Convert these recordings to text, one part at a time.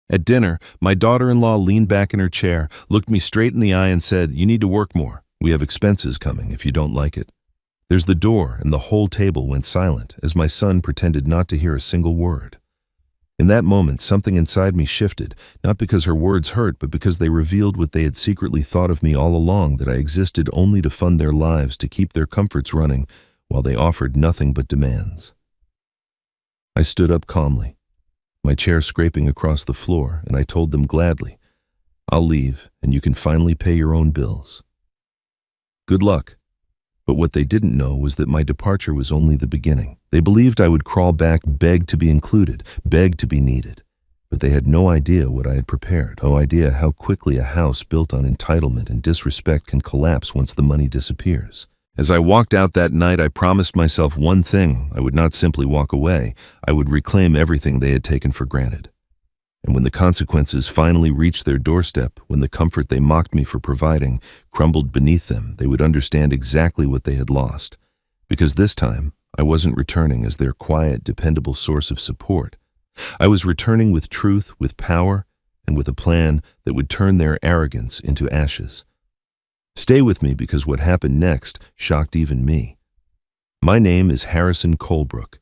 At dinner, my daughter-in-law leaned back in her chair, looked me straight in the eye and said, "You need to work more. We have expenses coming if you don't like it." There's the door, and the whole table went silent as my son pretended not to hear a single word. In that moment, something inside me shifted, not because her words hurt, but because they revealed what they had secretly thought of me all along, that I existed only to fund their lives, to keep their comforts running, while they offered nothing but demands. I stood up calmly, my chair scraping across the floor, and I told them gladly, "I'll leave, and you can finally pay your own bills. Good luck." But what they didn't know was that my departure was only the beginning. They believed I would crawl back, beg to be included, beg to be needed. But they had no idea what I had prepared, no idea how quickly a house built on entitlement and disrespect can collapse once the money disappears. As I walked out that night, I promised myself one thing: I would not simply walk away. I would reclaim everything they had taken for granted. And when the consequences finally reached their doorstep, when the comfort they mocked me for providing crumbled beneath them, they would understand exactly what they had lost. Because this time, I wasn't returning as their quiet, dependable source of support. I was returning with truth, with power, and with a plan that would turn their arrogance into ashes. Stay with me, because what happened next shocked even me. My name is Harrison Colebrook.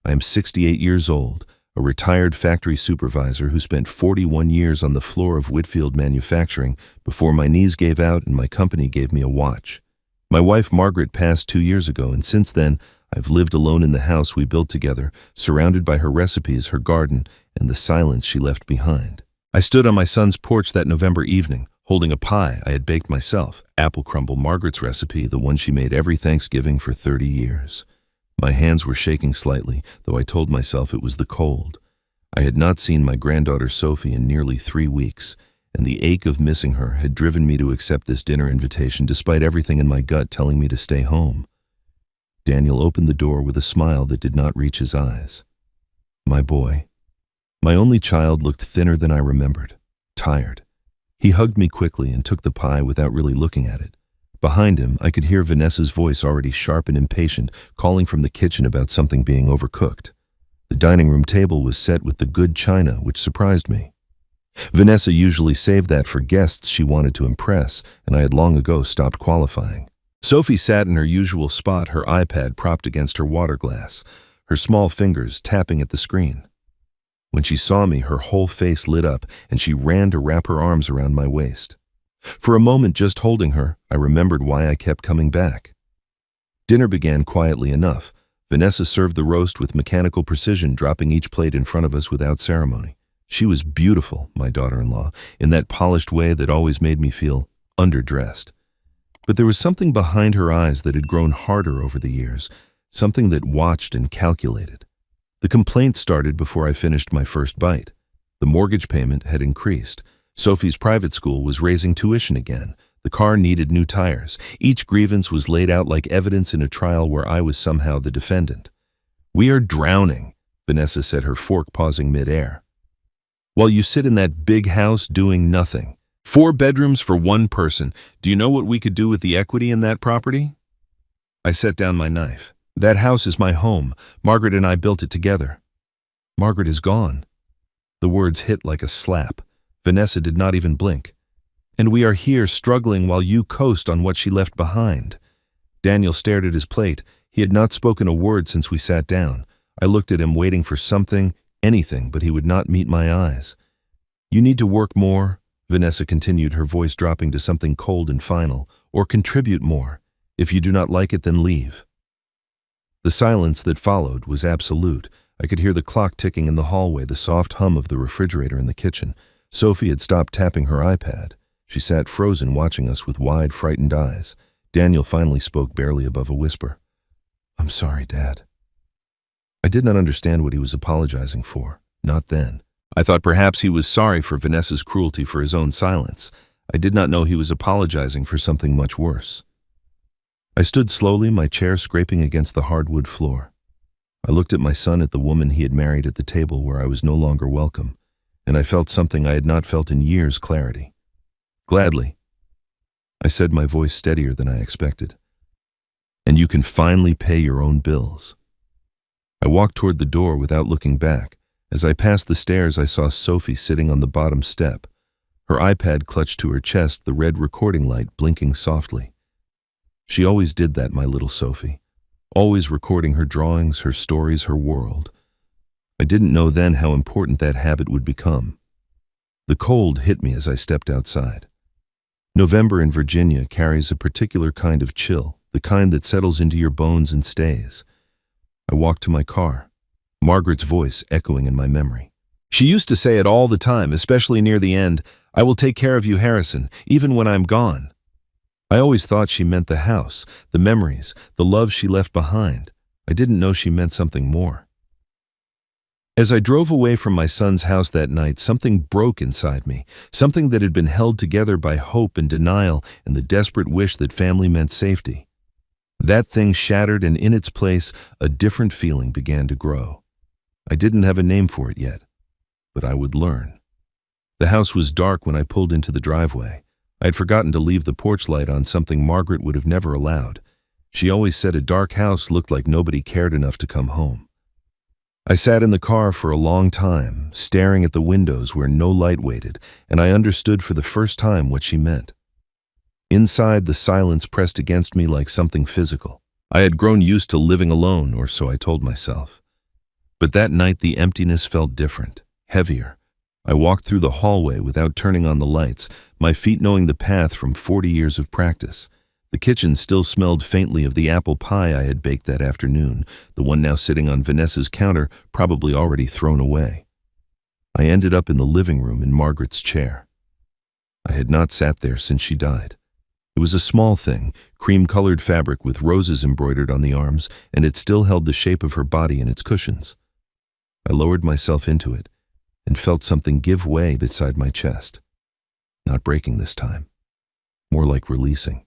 I am 68 years old, a retired factory supervisor who spent 41 years on the floor of Whitfield Manufacturing before my knees gave out and my company gave me a watch. My wife Margaret passed 2 years ago, and since then, I've lived alone in the house we built together, surrounded by her recipes, her garden, and the silence she left behind. I stood on my son's porch that November evening, holding a pie I had baked myself, apple crumble, Margaret's recipe, the one she made every Thanksgiving for 30 years. My hands were shaking slightly, though I told myself it was the cold. I had not seen my granddaughter Sophie in nearly 3 weeks, and the ache of missing her had driven me to accept this dinner invitation despite everything in my gut telling me to stay home. Daniel opened the door with a smile that did not reach his eyes. My boy. My only child looked thinner than I remembered, tired. He hugged me quickly and took the pie without really looking at it. Behind him, I could hear Vanessa's voice, already sharp and impatient, calling from the kitchen about something being overcooked. The dining room table was set with the good china, which surprised me. Vanessa usually saved that for guests she wanted to impress, and I had long ago stopped qualifying. Sophie sat in her usual spot, her iPad propped against her water glass, her small fingers tapping at the screen. When she saw me, her whole face lit up, and she ran to wrap her arms around my waist. For a moment, just holding her, I remembered why I kept coming back. Dinner began quietly enough. Vanessa served the roast with mechanical precision, dropping each plate in front of us without ceremony. She was beautiful, my daughter-in-law, in that polished way that always made me feel underdressed. But there was something behind her eyes that had grown harder over the years, something that watched and calculated. The complaints started before I finished my first bite. The mortgage payment had increased. Sophie's private school was raising tuition again. The car needed new tires. Each grievance was laid out like evidence in a trial where I was somehow the defendant. "We are drowning," Vanessa said, her fork pausing mid-air, "while you sit in that big house doing nothing. 4 bedrooms for 1 person. Do you know what we could do with the equity in that property?" I set down my knife. "That house is my home. Margaret and I built it together." "Margaret is gone." The words hit like a slap. Vanessa did not even blink. "And we are here struggling while you coast on what she left behind." Daniel stared at his plate. He had not spoken a word since we sat down. I looked at him, waiting for something, anything, but he would not meet my eyes. "You need to work more," Vanessa continued, her voice dropping to something cold and final, "or contribute more. If you do not like it, then leave." The silence that followed was absolute. I could hear the clock ticking in the hallway, the soft hum of the refrigerator in the kitchen. Sophie had stopped tapping her iPad. She sat frozen, watching us with wide, frightened eyes. Daniel finally spoke, barely above a whisper. "I'm sorry, Dad." I did not understand what he was apologizing for. Not then. I thought perhaps he was sorry for Vanessa's cruelty, for his own silence. I did not know he was apologizing for something much worse. I stood slowly, my chair scraping against the hardwood floor. I looked at my son, at the woman he had married, at the table where I was no longer welcome, and I felt something I had not felt in years: clarity. "Gladly," I said, my voice steadier than I expected. "And you can finally pay your own bills." I walked toward the door without looking back. As I passed the stairs, I saw Sophie sitting on the bottom step, her iPad clutched to her chest, the red recording light blinking softly. She always did that, my little Sophie, always recording her drawings, her stories, her world. I didn't know then how important that habit would become. The cold hit me as I stepped outside. November in Virginia carries a particular kind of chill, the kind that settles into your bones and stays. I walked to my car, Margaret's voice echoing in my memory. She used to say it all the time, especially near the end, "I will take care of you, Harrison, even when I'm gone." I always thought she meant the house, the memories, the love she left behind. I didn't know she meant something more. As I drove away from my son's house that night, something broke inside me, something that had been held together by hope and denial and the desperate wish that family meant safety. That thing shattered, and in its place, a different feeling began to grow. I didn't have a name for it yet, but I would learn. The house was dark when I pulled into the driveway. I had forgotten to leave the porch light on, something Margaret would have never allowed. She always said a dark house looked like nobody cared enough to come home. I sat in the car for a long time, staring at the windows where no light waited, and I understood for the first time what she meant. Inside, the silence pressed against me like something physical. I had grown used to living alone, or so I told myself. But that night the emptiness felt different, heavier. I walked through the hallway without turning on the lights, my feet knowing the path from 40 years of practice. The kitchen still smelled faintly of the apple pie I had baked that afternoon, the one now sitting on Vanessa's counter, probably already thrown away. I ended up in the living room in Margaret's chair. I had not sat there since she died. It was a small thing, cream-colored fabric with roses embroidered on the arms, and it still held the shape of her body in its cushions. I lowered myself into it and felt something give way beside my chest. Not breaking this time, more like releasing.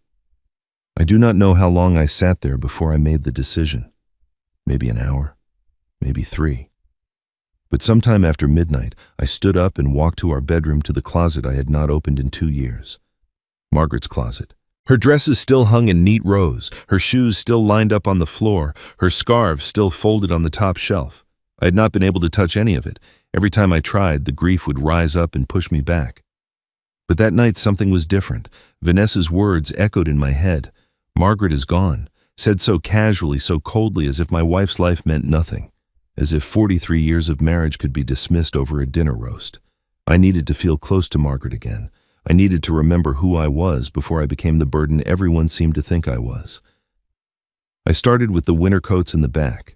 I do not know how long I sat there before I made the decision. Maybe an hour, maybe 3. But sometime after midnight, I stood up and walked to our bedroom, to the closet I had not opened in 2 years. Margaret's closet. Her dresses still hung in neat rows, her shoes still lined up on the floor, her scarves still folded on the top shelf. I had not been able to touch any of it. Every time I tried, the grief would rise up and push me back. But that night something was different. Vanessa's words echoed in my head. "Margaret is gone," said so casually, so coldly, as if my wife's life meant nothing, as if 43 years of marriage could be dismissed over a dinner roast. I needed to feel close to Margaret again. I needed to remember who I was before I became the burden everyone seemed to think I was. I started with the winter coats in the back.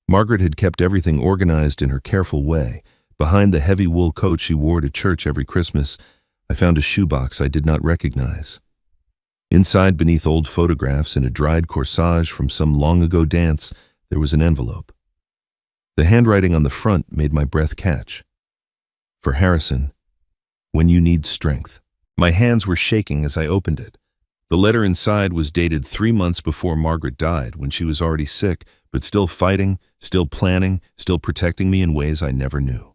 Margaret had kept everything organized in her careful way. Behind the heavy wool coat she wore to church every Christmas, I found a shoebox I did not recognize. Inside, beneath old photographs and a dried corsage from some long-ago dance, there was an envelope. The handwriting on the front made my breath catch. "For Harrison, when you need strength." My hands were shaking as I opened it. The letter inside was dated 3 months before Margaret died, when she was already sick, but still fighting, still planning, still protecting me in ways I never knew.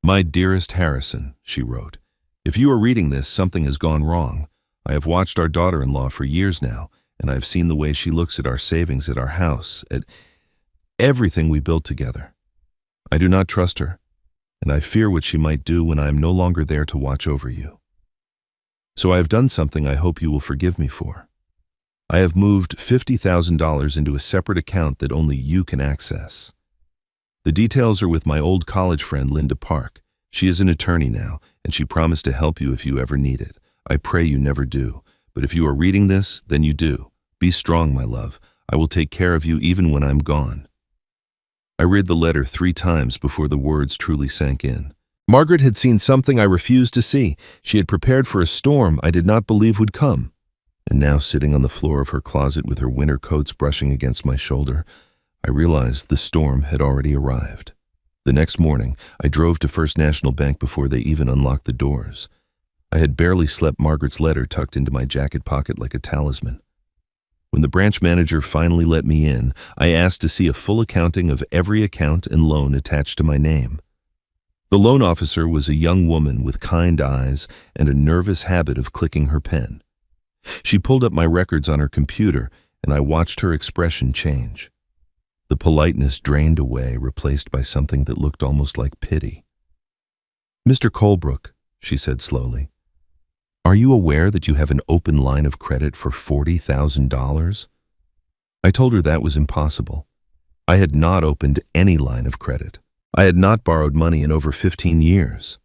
"My dearest Harrison," she wrote, "if you are reading this, something has gone wrong. I have watched our daughter-in-law for years now, and I have seen the way she looks at our savings, at our house, at everything we built together. I do not trust her, and I fear what she might do when I am no longer there to watch over you. So I have done something I hope you will forgive me for. I have moved $50,000 into a separate account that only you can access. The details are with my old college friend Linda Park. She is an attorney now, and she promised to help you if you ever need it. I pray you never do, but if you are reading this, then you do. Be strong, my love. I will take care of you even when I'm gone." I read the letter 3 times before the words truly sank in. Margaret had seen something I refused to see. She had prepared for a storm I did not believe would come. And now, sitting on the floor of her closet with her winter coats brushing against my shoulder, I realized the storm had already arrived. The next morning, I drove to First National Bank before they even unlocked the doors. I had barely slept, Margaret's letter tucked into my jacket pocket like a talisman. When the branch manager finally let me in, I asked to see a full accounting of every account and loan attached to my name. The loan officer was a young woman with kind eyes and a nervous habit of clicking her pen. She pulled up my records on her computer, and I watched her expression change. The politeness drained away, replaced by something that looked almost like pity. "Mr. Colebrook," she said slowly, "are you aware that you have an open line of credit for $40,000? I told her that was impossible. I had not opened any line of credit. I had not borrowed money in over 15 years.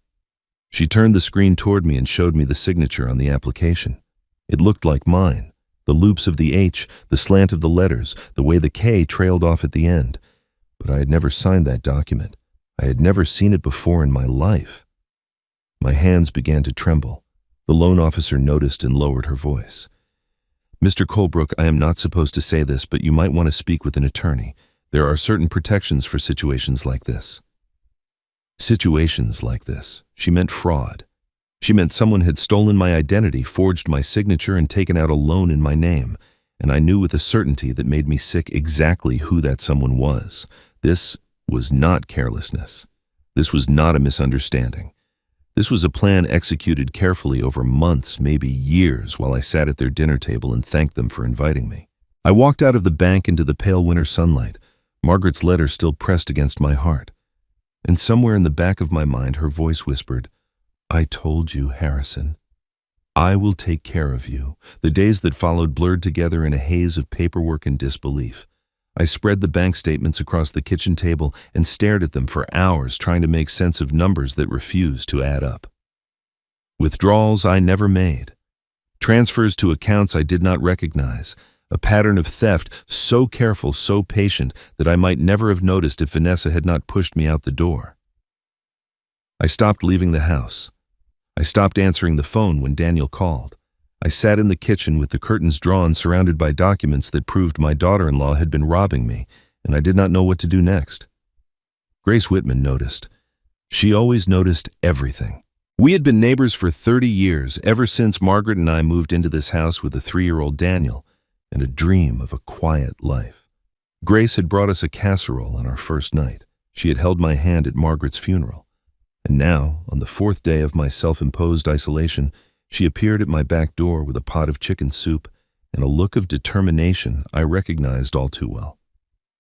She turned the screen toward me and showed me the signature on the application. It looked like mine. The loops of the H, the slant of the letters, the way the K trailed off at the end. But I had never signed that document. I had never seen it before in my life. My hands began to tremble. The loan officer noticed and lowered her voice. "Mr. Colebrook, I am not supposed to say this, but you might want to speak with an attorney. There are certain protections for situations like this." Situations like this. She meant fraud. She meant someone had stolen my identity, forged my signature, and taken out a loan in my name. And I knew with a certainty that made me sick exactly who that someone was. This was not carelessness. This was not a misunderstanding. This was a plan executed carefully over months, maybe years, while I sat at their dinner table and thanked them for inviting me. I walked out of the bank into the pale winter sunlight, Margaret's letter still pressed against my heart. And somewhere in the back of my mind, her voice whispered, "I told you, Harrison. I will take care of you." The days that followed blurred together in a haze of paperwork and disbelief. I spread the bank statements across the kitchen table and stared at them for hours, trying to make sense of numbers that refused to add up. Withdrawals I never made. Transfers to accounts I did not recognize. A pattern of theft, so careful, so patient, that I might never have noticed if Vanessa had not pushed me out the door. I stopped leaving the house. I stopped answering the phone when Daniel called. I sat in the kitchen with the curtains drawn, surrounded by documents that proved my daughter-in-law had been robbing me, and I did not know what to do next. Grace Whitman noticed. She always noticed everything. We had been neighbors for 30 years, ever since Margaret and I moved into this house with a 3-year-old Daniel and a dream of a quiet life. Grace had brought us a casserole on our first night. She had held my hand at Margaret's funeral. And now, on the 4th day of my self-imposed isolation, she appeared at my back door with a pot of chicken soup and a look of determination I recognized all too well.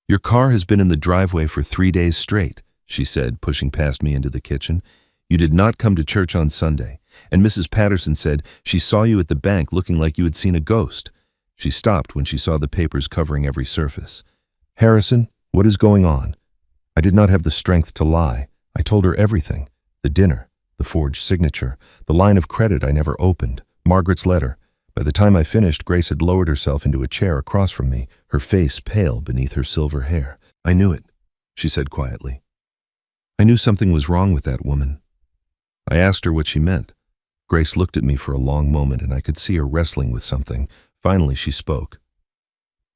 "Your car has been in the driveway for 3 days straight," she said, pushing past me into the kitchen. "You did not come to church on Sunday, and Mrs. Patterson said she saw you at the bank looking like you had seen a ghost." She stopped when she saw the papers covering every surface. "Harrison, what is going on?" I did not have the strength to lie. I told her everything. The dinner, the forged signature, the line of credit I never opened, Margaret's letter. By the time I finished, Grace had lowered herself into a chair across from me, her face pale beneath her silver hair. "I knew it," she said quietly. "I knew something was wrong with that woman." I asked her what she meant. Grace looked at me for a long moment, and I could see her wrestling with something. Finally, she spoke.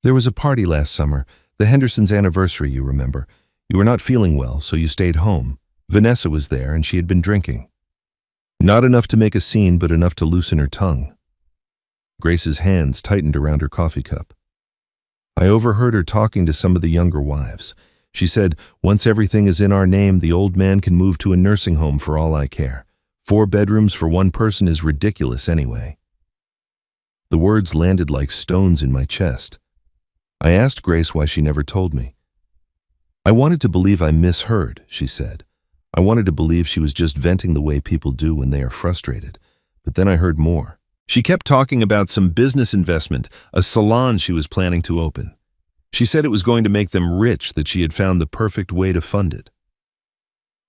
"There was a party last summer, the Hendersons' anniversary, you remember. You were not feeling well, so you stayed home. Vanessa was there, and she had been drinking. Not enough to make a scene, but enough to loosen her tongue." Grace's hands tightened around her coffee cup. "I overheard her talking to some of the younger wives. She said, 'Once everything is in our name, the old man can move to a nursing home for all I care. 4 bedrooms for one person is ridiculous anyway.'" The words landed like stones in my chest. I asked Grace why she never told me. "I wanted to believe I misheard," she said. "I wanted to believe she was just venting the way people do when they are frustrated. But then I heard more. She kept talking about some business investment, a salon she was planning to open. She said it was going to make them rich, that she had found the perfect way to fund it."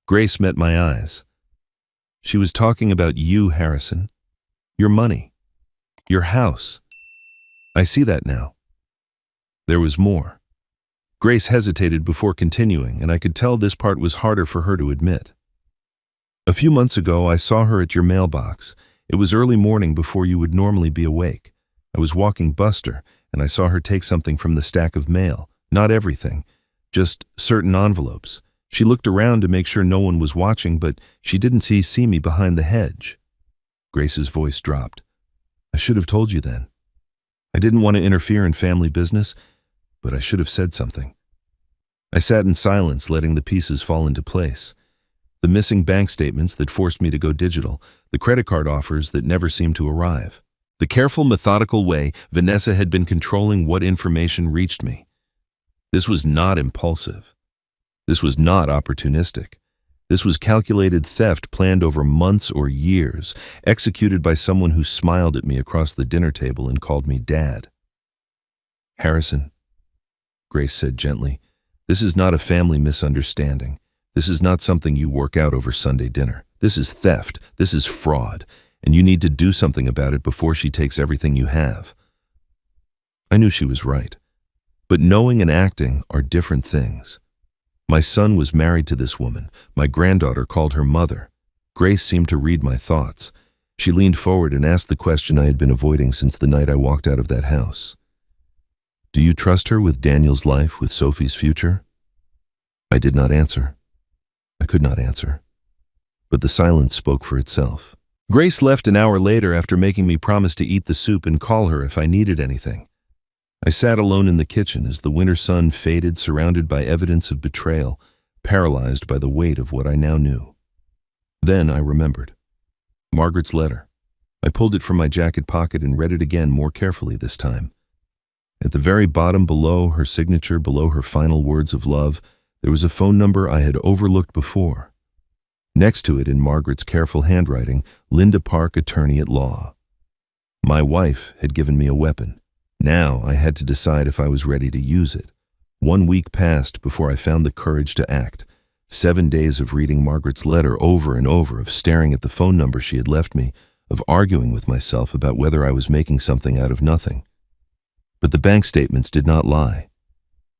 Grace met my eyes. "She was talking about you, Harrison. Your money. Your house. I see that now." There was more. Grace hesitated before continuing, and I could tell this part was harder for her to admit. "A few months ago, I saw her at your mailbox. It was early morning before you would normally be awake. I was walking Buster, and I saw her take something from the stack of mail. Not everything, just certain envelopes. She looked around to make sure no one was watching, but she didn't see me behind the hedge." Grace's voice dropped. "I should have told you then. I didn't want to interfere in family business, but I should have said something." I sat in silence, letting the pieces fall into place. The missing bank statements that forced me to go digital, the credit card offers that never seemed to arrive. The careful, methodical way Vanessa had been controlling what information reached me. This was not impulsive. This was not opportunistic. This was calculated theft planned over months or years, executed by someone who smiled at me across the dinner table and called me Dad. "Harrison," Grace said gently, "this is not a family misunderstanding. This is not something you work out over Sunday dinner. This is theft. This is fraud. And you need to do something about it before she takes everything you have." I knew she was right. But knowing and acting are different things. My son was married to this woman. My granddaughter called her mother. Grace seemed to read my thoughts. She leaned forward and asked the question I had been avoiding since the night I walked out of that house. "Do you trust her with Daniel's life, with Sophie's future?" I did not answer. I could not answer. But the silence spoke for itself. Grace left an hour later after making me promise to eat the soup and call her if I needed anything. I sat alone in the kitchen as the winter sun faded, surrounded by evidence of betrayal, paralyzed by the weight of what I now knew. Then I remembered. Margaret's letter. I pulled it from my jacket pocket and read it again, more carefully this time. At the very bottom, below her signature, below her final words of love, there was a phone number I had overlooked before. Next to it, in Margaret's careful handwriting, Linda Park, attorney at law. My wife had given me a weapon. Now I had to decide if I was ready to use it. 1 week passed before I found the courage to act. 7 days of reading Margaret's letter over and over, of staring at the phone number she had left me, of arguing with myself about whether I was making something out of nothing. But the bank statements did not lie.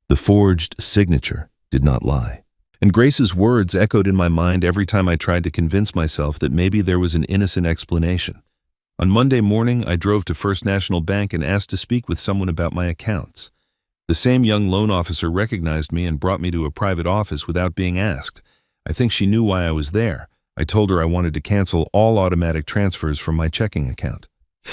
The forged signature did not lie. And Grace's words echoed in my mind every time I tried to convince myself that maybe there was an innocent explanation. On Monday morning, I drove to First National Bank and asked to speak with someone about my accounts. The same young loan officer recognized me and brought me to a private office without being asked. I think she knew why I was there. I told her I wanted to cancel all automatic transfers from my checking account.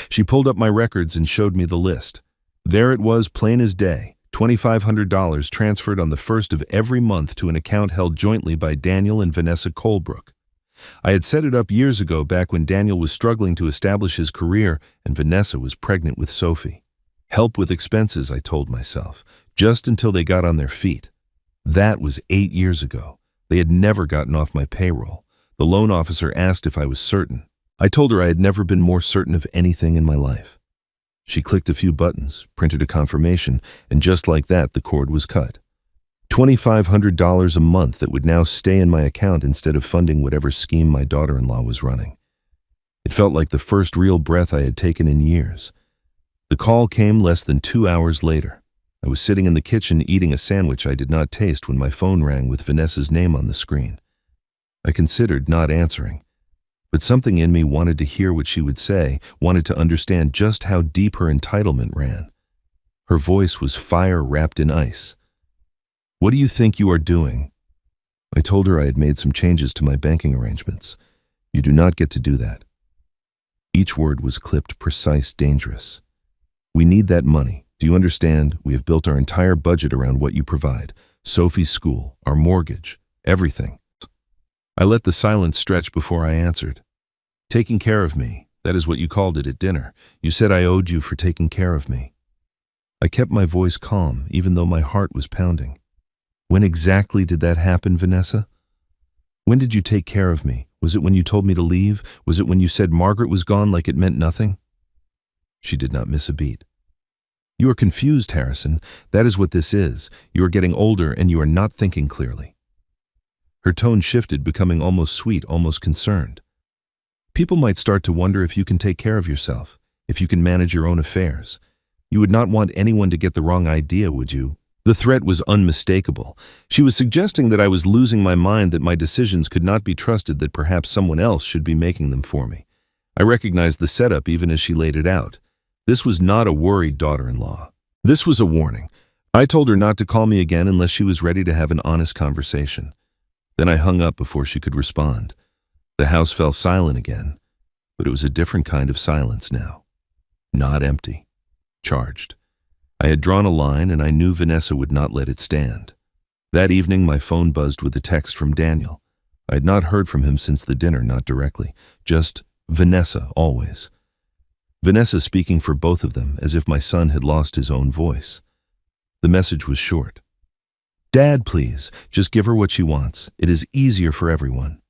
She pulled up my records and showed me the list. There it was, plain as day, $2,500 transferred on the first of every month to an account held jointly by Daniel and Vanessa Colebrook. I had set it up years ago, back when Daniel was struggling to establish his career and Vanessa was pregnant with Sophie. Help with expenses, I told myself, just until they got on their feet. That was 8 years ago. They had never gotten off my payroll. The loan officer asked if I was certain. I told her I had never been more certain of anything in my life. She clicked a few buttons, printed a confirmation, and just like that, the cord was cut. $2,500 a month that would now stay in my account instead of funding whatever scheme my daughter-in-law was running. It felt like the first real breath I had taken in years. The call came less than 2 hours later. I was sitting in the kitchen eating a sandwich I did not taste when my phone rang with Vanessa's name on the screen. I considered not answering, but something in me wanted to hear what she would say, wanted to understand just how deep her entitlement ran. Her voice was fire wrapped in ice. "What do you think you are doing?" I told her I had made some changes to my banking arrangements. "You do not get to do that." Each word was clipped, precise, dangerous. "We need that money. Do you understand? We have built our entire budget around what you provide. Sophie's school, our mortgage, everything." I let the silence stretch before I answered. "Taking care of me, that is what you called it at dinner. You said I owed you for taking care of me." I kept my voice calm, even though my heart was pounding. "When exactly did that happen, Vanessa? When did you take care of me? Was it when you told me to leave? Was it when you said Margaret was gone like it meant nothing?" She did not miss a beat. "You are confused, Harrison. That is what this is. You are getting older and you are not thinking clearly." Her tone shifted, becoming almost sweet, almost concerned. "People might start to wonder if you can take care of yourself, if you can manage your own affairs. You would not want anyone to get the wrong idea, would you?" The threat was unmistakable. She was suggesting that I was losing my mind, that my decisions could not be trusted, that perhaps someone else should be making them for me. I recognized the setup even as she laid it out. This was not a worried daughter-in-law. This was a warning. I told her not to call me again unless she was ready to have an honest conversation. Then I hung up before she could respond. The house fell silent again, but it was a different kind of silence now. Not empty. Charged. I had drawn a line, and I knew Vanessa would not let it stand. That evening, my phone buzzed with a text from Daniel. I had not heard from him since the dinner, not directly. Just Vanessa, always. Vanessa speaking for both of them, as if my son had lost his own voice. The message was short. Dad, please, just give her what she wants. It is easier for everyone.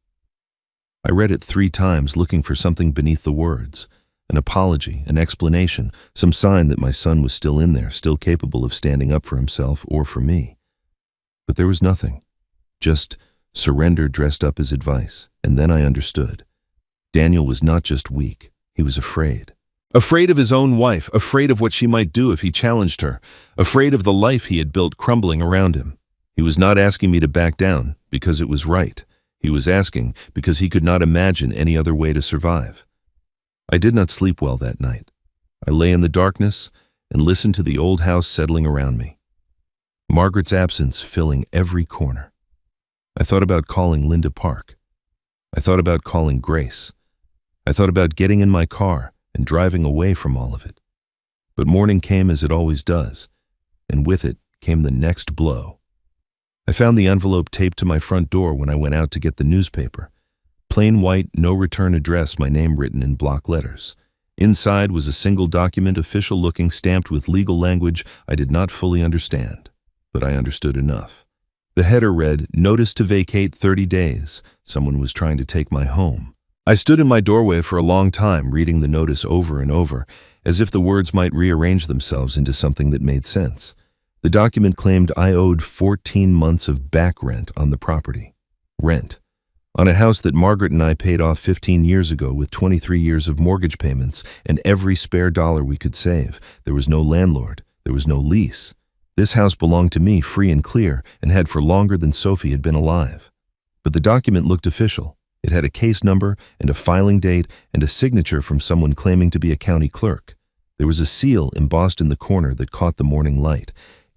I read it 3 times looking for something beneath the words. An apology, an explanation, some sign that my son was still in there, still capable of standing up for himself or for me. But there was nothing. Just surrender dressed up as advice. And then I understood. Daniel was not just weak, he was afraid. Afraid of his own wife, afraid of what she might do if he challenged her, afraid of the life he had built crumbling around him. He was not asking me to back down because it was right. He was asking because he could not imagine any other way to survive. I did not sleep well that night. I lay in the darkness and listened to the old house settling around me. Margaret's absence filling every corner. I thought about calling Linda Park. I thought about calling Grace. I thought about getting in my car and driving away from all of it. But morning came as it always does, and with it came the next blow. I found the envelope taped to my front door when I went out to get the newspaper. Plain white, no return address, my name written in block letters. Inside was a single document, official-looking, stamped with legal language I did not fully understand, but I understood enough. The header read, "Notice to vacate 30 days. Someone was trying to take my home." I stood in my doorway for a long time, reading the notice over and over, as if the words might rearrange themselves into something that made sense. The document claimed I owed 14 months of back rent on the property. Rent. On a house that Margaret and I paid off 15 years ago with 23 years of mortgage payments and every spare dollar we could save. There was no landlord. There was no lease. This house belonged to me free and clear and had for longer than Sophie had been alive. But the document looked official. It had a case number and a filing date and a signature from someone claiming to be a county clerk. There was a seal embossed in the corner that caught the morning light.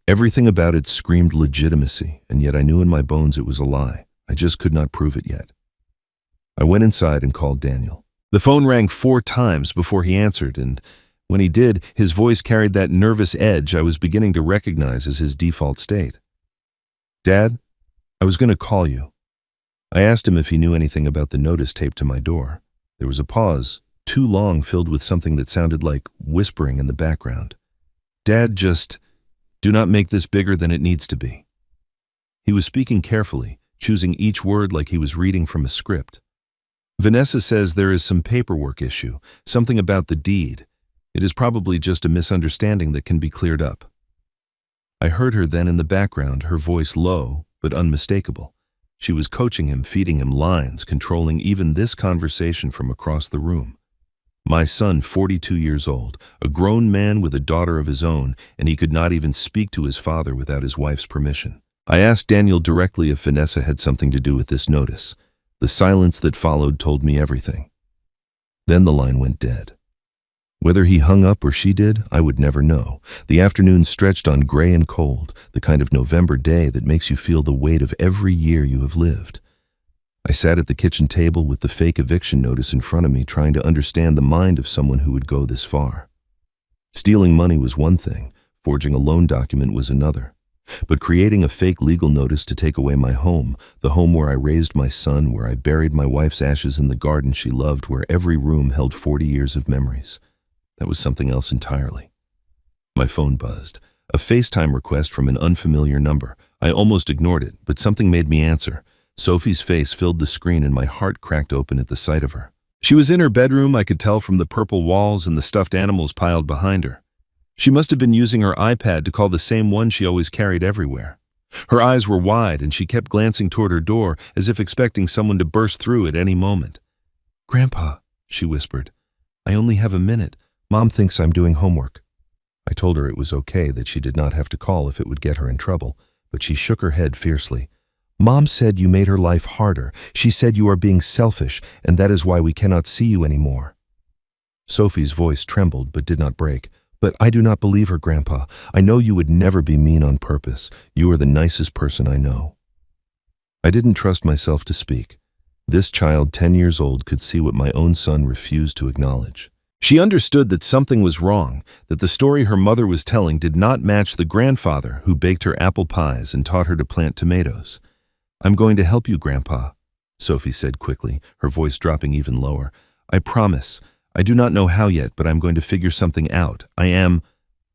Everything about it screamed legitimacy, and yet I knew in my bones it was a lie. I just could not prove it yet. I went inside and called Daniel. The phone rang 4 times before he answered, and when he did, his voice carried that nervous edge I was beginning to recognize as his default state. "Dad, I was going to call you." I asked him if he knew anything about the notice taped to my door. There was a pause, too long, filled with something that sounded like whispering in the background. "Dad, just do not make this bigger than it needs to be." He was speaking carefully, choosing each word like he was reading from a script. "Vanessa says there is some paperwork issue, something about the deed. It is probably just a misunderstanding that can be cleared up." I heard her then in the background, her voice low but unmistakable. She was coaching him, feeding him lines, controlling even this conversation from across the room. My son, 42 years old, a grown man with a daughter of his own, and he could not even speak to his father without his wife's permission. I asked Daniel directly if Vanessa had something to do with this notice. The silence that followed told me everything. Then the line went dead. Whether he hung up or she did, I would never know. The afternoon stretched on gray and cold, the kind of November day that makes you feel the weight of every year you have lived. I sat at the kitchen table with the fake eviction notice in front of me, trying to understand the mind of someone who would go this far. Stealing money was one thing, forging a loan document was another. But creating a fake legal notice to take away my home, the home where I raised my son, where I buried my wife's ashes in the garden she loved, where every room held 40 years of memories. That was something else entirely. My phone buzzed. A FaceTime request from an unfamiliar number. I almost ignored it, but something made me answer. Sophie's face filled the screen and my heart cracked open at the sight of her. She was in her bedroom, I could tell from the purple walls and the stuffed animals piled behind her. She must have been using her iPad to call the same one she always carried everywhere. Her eyes were wide and she kept glancing toward her door as if expecting someone to burst through at any moment. "Grandpa," she whispered, "I only have a minute. Mom thinks I'm doing homework." I told her it was okay, that she did not have to call if it would get her in trouble, but she shook her head fiercely. "Mom said you made her life harder. She said you are being selfish, and that is why we cannot see you anymore." Sophie's voice trembled but did not break. "But I do not believe her, Grandpa. I know you would never be mean on purpose. You are the nicest person I know." I didn't trust myself to speak. This child, 10 years old, could see what my own son refused to acknowledge. She understood that something was wrong, that the story her mother was telling did not match the grandfather who baked her apple pies and taught her to plant tomatoes. "I'm going to help you, Grandpa," Sophie said quickly, her voice dropping even lower. "I promise. I do not know how yet, but I'm going to figure something out. I am—"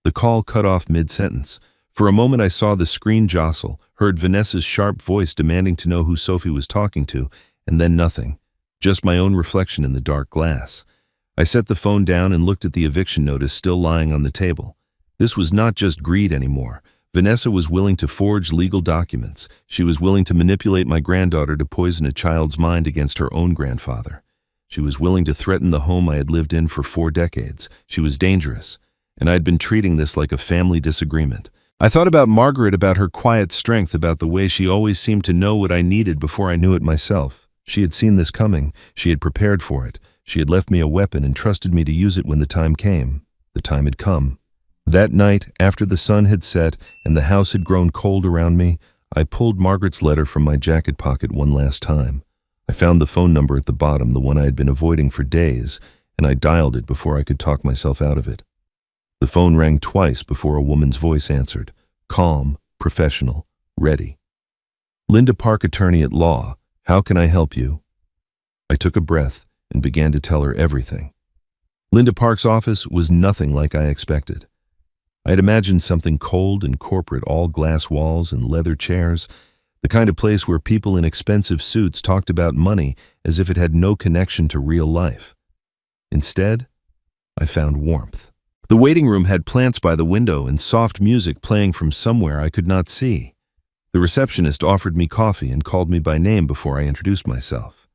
The call cut off mid-sentence. For a moment I saw the screen jostle, heard Vanessa's sharp voice demanding to know who Sophie was talking to, and then nothing. Just my own reflection in the dark glass. I set the phone down and looked at the eviction notice still lying on the table. This was not just greed anymore. Vanessa was willing to forge legal documents. She was willing to manipulate my granddaughter to poison a child's mind against her own grandfather. She was willing to threaten the home I had lived in for 4 decades. She was dangerous, and I had been treating this like a family disagreement. I thought about Margaret, about her quiet strength, about the way she always seemed to know what I needed before I knew it myself. She had seen this coming. She had prepared for it. She had left me a weapon and trusted me to use it when the time came. The time had come. That night, after the sun had set and the house had grown cold around me, I pulled Margaret's letter from my jacket pocket one last time. I found the phone number at the bottom, the one I had been avoiding for days, and I dialed it before I could talk myself out of it. The phone rang twice before a woman's voice answered. Calm, professional, ready. Linda Park, attorney at law. How can I help you? I took a breath and began to tell her everything. Linda Park's office was nothing like I expected. I had imagined something cold and corporate, all glass walls and leather chairs, the kind of place where people in expensive suits talked about money as if it had no connection to real life. Instead, I found warmth. The waiting room had plants by the window and soft music playing from somewhere I could not see. The receptionist offered me coffee and called me by name before I introduced myself.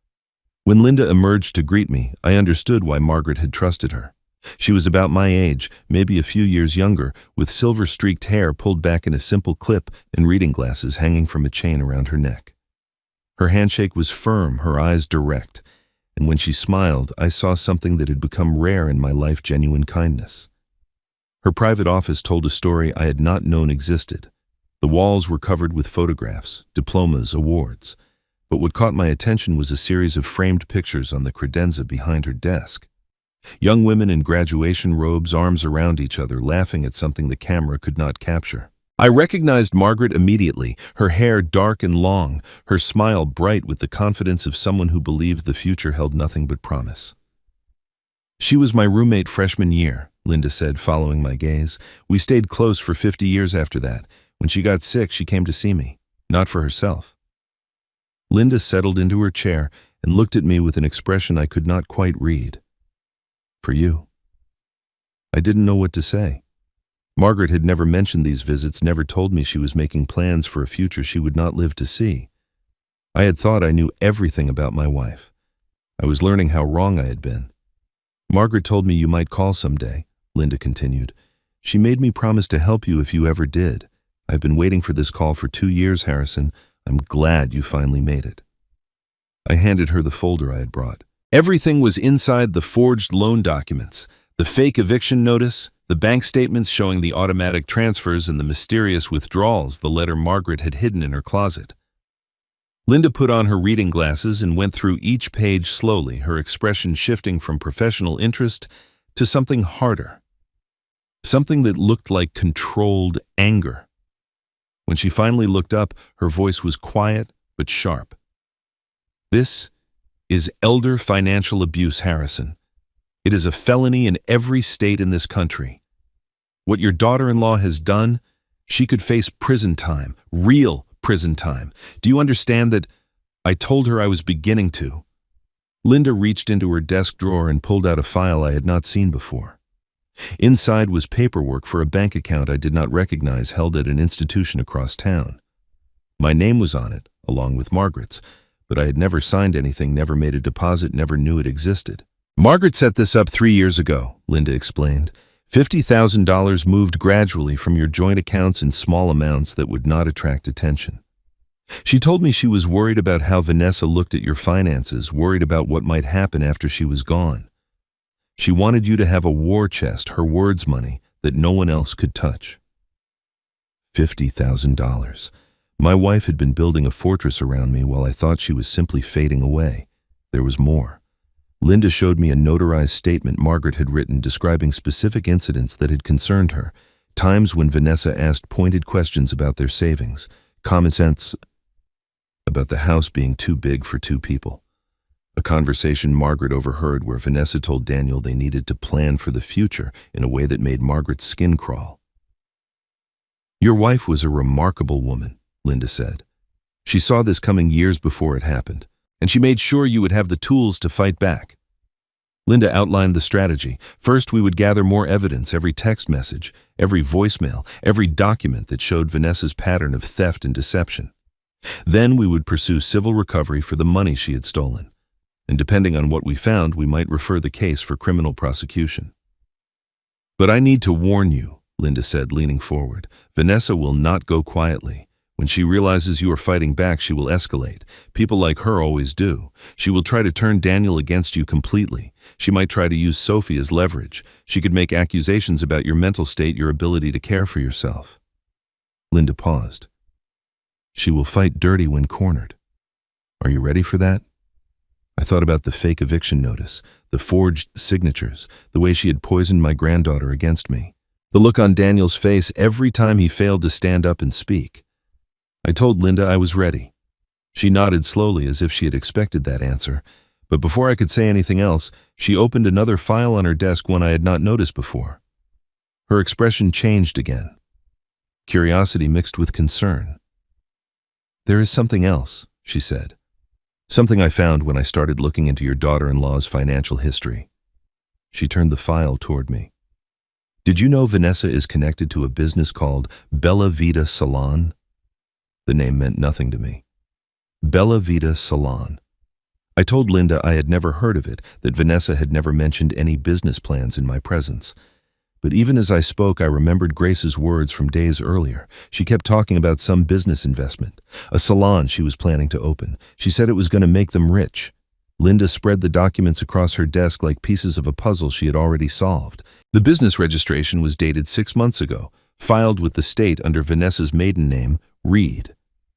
When Linda emerged to greet me, I understood why Margaret had trusted her. She was about my age, maybe a few years younger, with silver-streaked hair pulled back in a simple clip and reading glasses hanging from a chain around her neck. Her handshake was firm, her eyes direct, and when she smiled, I saw something that had become rare in my life: genuine kindness. Her private office told a story I had not known existed. The walls were covered with photographs, diplomas, awards. But what caught my attention was a series of framed pictures on the credenza behind her desk. Young women in graduation robes, arms around each other, laughing at something the camera could not capture. I recognized Margaret immediately, her hair dark and long, her smile bright with the confidence of someone who believed the future held nothing but promise. She was my roommate freshman year, Linda said, following my gaze. We stayed close for 50 years after that. When she got sick, she came to see me, not for herself. Linda settled into her chair and looked at me with an expression I could not quite read. For you. I didn't know what to say. Margaret had never mentioned these visits, never told me she was making plans for a future she would not live to see. I had thought I knew everything about my wife. I was learning how wrong I had been. Margaret told me you might call someday, Linda continued. She made me promise to help you if you ever did. I've been waiting for this call for 2 years, Harrison. I'm glad you finally made it. I handed her the folder I had brought. Everything was inside: the forged loan documents, the fake eviction notice, the bank statements showing the automatic transfers, and the mysterious withdrawals, the letter Margaret had hidden in her closet. Linda put on her reading glasses and went through each page slowly, her expression shifting from professional interest to something harder, something that looked like controlled anger. When she finally looked up, her voice was quiet but sharp. This is elder financial abuse, Harrison. It is a felony in every state in this country. What your daughter-in-law has done, she could face prison time, real prison time. Do you understand that? I told her I was beginning to. Linda reached into her desk drawer and pulled out a file I had not seen before. Inside was paperwork for a bank account I did not recognize, held at an institution across town. My name was on it, along with Margaret's, but I had never signed anything, never made a deposit, never knew it existed. Margaret set this up 3 years ago, Linda explained. $50,000 moved gradually from your joint accounts in small amounts that would not attract attention. She told me she was worried about how Vanessa looked at your finances, worried about what might happen after she was gone. She wanted you to have a war chest, her words money, that no one else could touch. $50,000. My wife had been building a fortress around me while I thought she was simply fading away. There was more. Linda showed me a notarized statement Margaret had written describing specific incidents that had concerned her, times when Vanessa asked pointed questions about their savings, common sense about the house being too big for 2 people. A conversation Margaret overheard where Vanessa told Daniel they needed to plan for the future in a way that made Margaret's skin crawl. Your wife was a remarkable woman, Linda said. She saw this coming years before it happened, and she made sure you would have the tools to fight back. Linda outlined the strategy. First, we would gather more evidence, every text message, every voicemail, every document that showed Vanessa's pattern of theft and deception. Then we would pursue civil recovery for the money she had stolen. And depending on what we found, we might refer the case for criminal prosecution. But I need to warn you, Linda said, leaning forward. Vanessa will not go quietly. When she realizes you are fighting back, she will escalate. People like her always do. She will try to turn Daniel against you completely. She might try to use Sophie as leverage. She could make accusations about your mental state, your ability to care for yourself. Linda paused. She will fight dirty when cornered. Are you ready for that? I thought about the fake eviction notice, the forged signatures, the way she had poisoned my granddaughter against me, the look on Daniel's face every time he failed to stand up and speak. I told Linda I was ready. She nodded slowly as if she had expected that answer, but before I could say anything else, she opened another file on her desk, one I had not noticed before. Her expression changed again. Curiosity mixed with concern. There is something else, she said. Something I found when I started looking into your daughter-in-law's financial history. She turned the file toward me. Did you know Vanessa is connected to a business called Bella Vita Salon? The name meant nothing to me. Bella Vita Salon. I told Linda I had never heard of it, that Vanessa had never mentioned any business plans in my presence. But even as I spoke, I remembered Grace's words from days earlier. She kept talking about some business investment, a salon she was planning to open. She said it was going to make them rich. Linda spread the documents across her desk like pieces of a puzzle she had already solved. The business registration was dated 6 months ago, filed with the state under Vanessa's maiden name, Reed.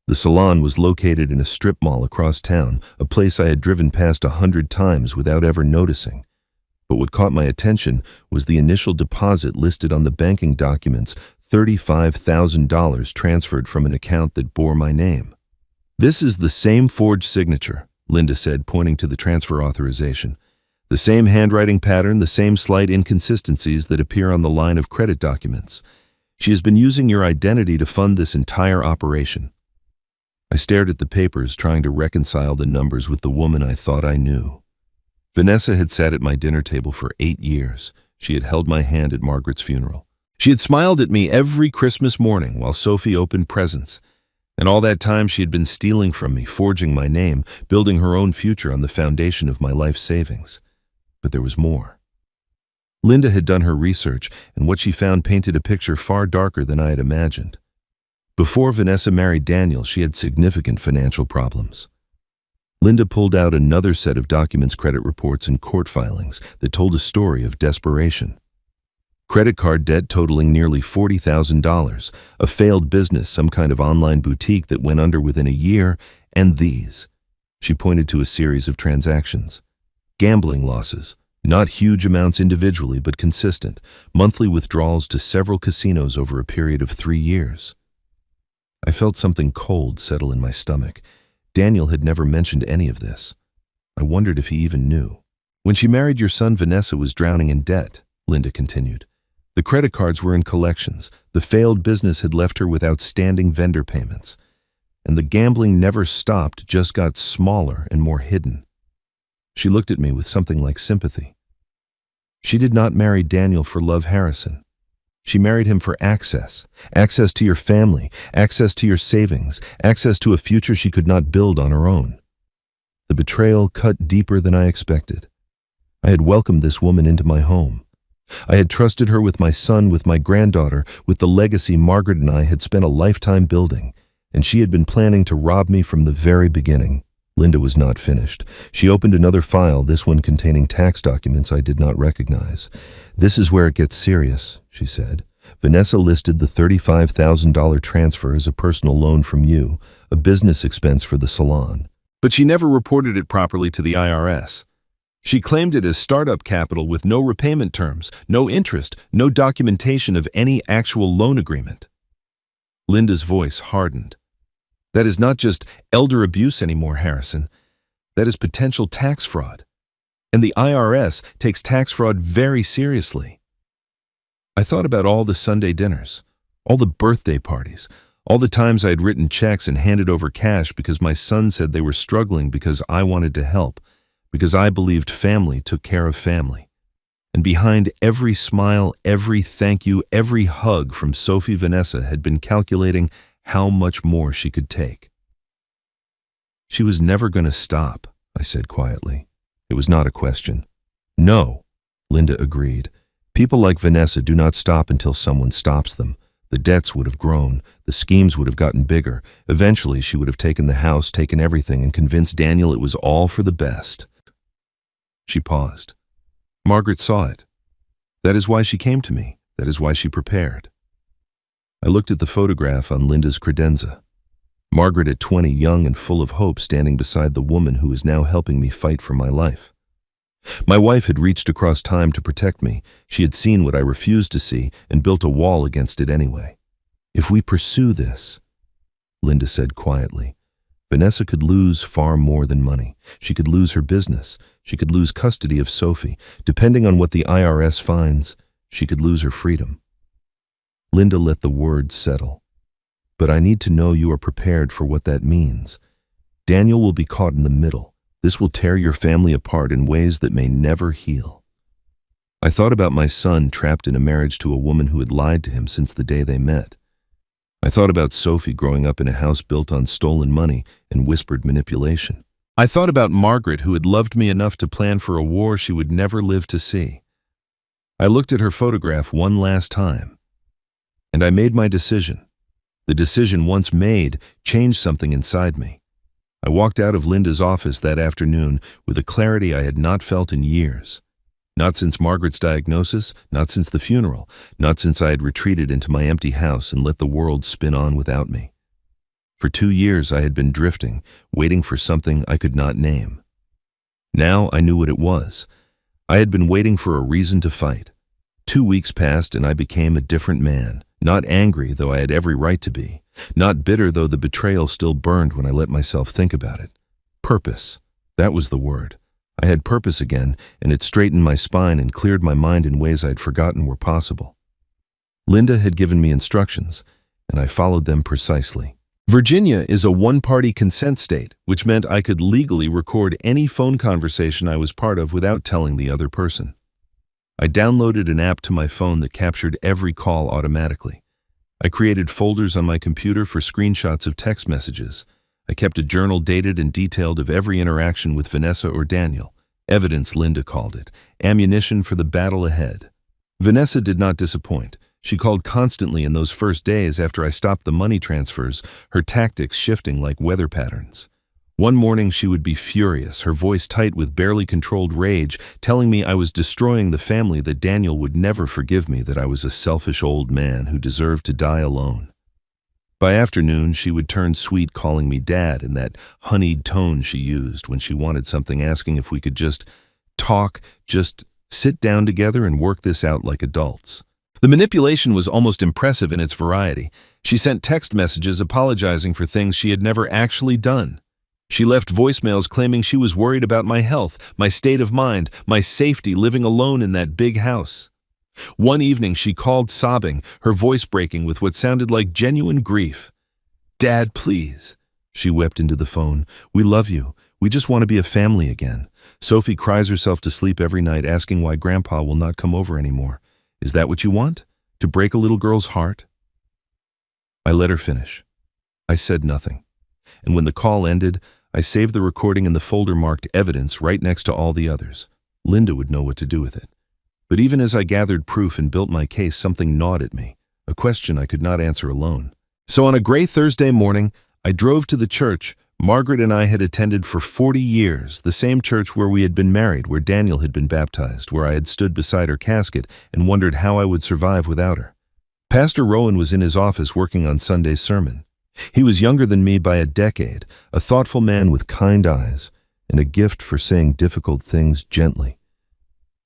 The salon was located in a strip mall across town, a place I had driven past 100 times without ever noticing. But what caught my attention was the initial deposit listed on the banking documents, $35,000 transferred from an account that bore my name. This is the same forged signature, Linda said, pointing to the transfer authorization. The same handwriting pattern, the same slight inconsistencies that appear on the line of credit documents. She has been using your identity to fund this entire operation. I stared at the papers, trying to reconcile the numbers with the woman I thought I knew. Vanessa had sat at my dinner table for 8 years. She had held my hand at Margaret's funeral. She had smiled at me every Christmas morning while Sophie opened presents. And all that time she had been stealing from me, forging my name, building her own future on the foundation of my life savings. But there was more. Linda had done her research, and what she found painted a picture far darker than I had imagined. Before Vanessa married Daniel, she had significant financial problems. Linda pulled out another set of documents, credit reports, and court filings that told a story of desperation. Credit card debt totaling nearly $40,000, a failed business, some kind of online boutique that went under within a year, and these. She pointed to a series of transactions. Gambling losses, not huge amounts individually, but consistent, monthly withdrawals to several casinos over a period of 3 years. I felt something cold settle in my stomach. Daniel had never mentioned any of this. I wondered if he even knew. When she married your son, Vanessa was drowning in debt, Linda continued. The credit cards were in collections. The failed business had left her with outstanding vendor payments. And the gambling never stopped, just got smaller and more hidden. She looked at me with something like sympathy. She did not marry Daniel for love, Harrison. She married him for access to your family, access to your savings, access to a future she could not build on her own. The betrayal cut deeper than I expected. I had welcomed this woman into my home. I had trusted her with my son, with my granddaughter, with the legacy Margaret and I had spent a lifetime building, and she had been planning to rob me from the very beginning. Linda was not finished. She opened another file, this one containing tax documents I did not recognize. This is where it gets serious, she said. Vanessa listed the $35,000 transfer as a personal loan from you, a business expense for the salon. But she never reported it properly to the IRS. She claimed it as startup capital with no repayment terms, no interest, no documentation of any actual loan agreement. Linda's voice hardened. That is not just elder abuse anymore, Harrison. That is potential tax fraud. And the IRS takes tax fraud very seriously. I thought about all the Sunday dinners, All the birthday parties, all the times I had written checks and handed over cash because my son said they were struggling because I wanted to help, because I believed family took care of family. And behind every smile, every thank you, every hug from Sophie Vanessa had been calculating how much more she could take. She was never going to stop, I said quietly. It was not a question. No, Linda agreed. People like Vanessa do not stop until someone stops them. The debts would have grown. The schemes would have gotten bigger. Eventually, she would have taken the house, taken everything, and convinced Daniel it was all for the best. She paused. Margaret saw it. That is why she came to me. That is why she prepared. I looked at the photograph on Linda's credenza. Margaret at 20, young and full of hope, standing beside the woman who is now helping me fight for my life. My wife had reached across time to protect me. She had seen what I refused to see and built a wall against it anyway. If we pursue this, Linda said quietly, Vanessa could lose far more than money. She could lose her business. She could lose custody of Sophie. Depending on what the IRS finds, she could lose her freedom. Linda let the words settle. But I need to know you are prepared for what that means. Daniel will be caught in the middle. This will tear your family apart in ways that may never heal. I thought about my son trapped in a marriage to a woman who had lied to him since the day they met. I thought about Sophie growing up in a house built on stolen money and whispered manipulation. I thought about Margaret, who had loved me enough to plan for a war she would never live to see. I looked at her photograph one last time, and I made my decision. The decision once made changed something inside me. I walked out of Linda's office that afternoon with a clarity I had not felt in years. Not since Margaret's diagnosis, not since the funeral, not since I had retreated into my empty house and let the world spin on without me. For 2 years I had been drifting, waiting for something I could not name. Now I knew what it was. I had been waiting for a reason to fight. 2 weeks passed and I became a different man, not angry, though I had every right to be, not bitter, though the betrayal still burned when I let myself think about it. Purpose, that was the word. I had purpose again, and it straightened my spine and cleared my mind in ways I'd forgotten were possible. Linda had given me instructions, and I followed them precisely. Virginia is a one-party consent state, which meant I could legally record any phone conversation I was part of without telling the other person. I downloaded an app to my phone that captured every call automatically. I created folders on my computer for screenshots of text messages. I kept a journal dated and detailed of every interaction with Vanessa or Daniel. Evidence, Linda called it. Ammunition for the battle ahead. Vanessa did not disappoint. She called constantly in those first days after I stopped the money transfers, her tactics shifting like weather patterns. One morning she would be furious, her voice tight with barely controlled rage, telling me I was destroying the family, that Daniel would never forgive me, that I was a selfish old man who deserved to die alone. By afternoon, she would turn sweet, calling me Dad in that honeyed tone she used when she wanted something, asking if we could just talk, just sit down together and work this out like adults. The manipulation was almost impressive in its variety. She sent text messages apologizing for things she had never actually done. She left voicemails claiming she was worried about my health, my state of mind, my safety living alone in that big house. One evening she called sobbing, her voice breaking with what sounded like genuine grief. "Dad, please," she wept into the phone. "We love you. We just want to be a family again. Sophie cries herself to sleep every night asking why Grandpa will not come over anymore. Is that what you want? To break a little girl's heart?" I let her finish. I said nothing. And when the call ended, I saved the recording in the folder marked evidence right next to all the others. Linda would know what to do with it. But even as I gathered proof and built my case, something gnawed at me, a question I could not answer alone. So on a gray Thursday morning, I drove to the church Margaret and I had attended for 40 years, the same church where we had been married, where Daniel had been baptized, where I had stood beside her casket and wondered how I would survive without her. Pastor Rowan was in his office working on Sunday's sermon. He was younger than me by a decade, a thoughtful man with kind eyes, and a gift for saying difficult things gently.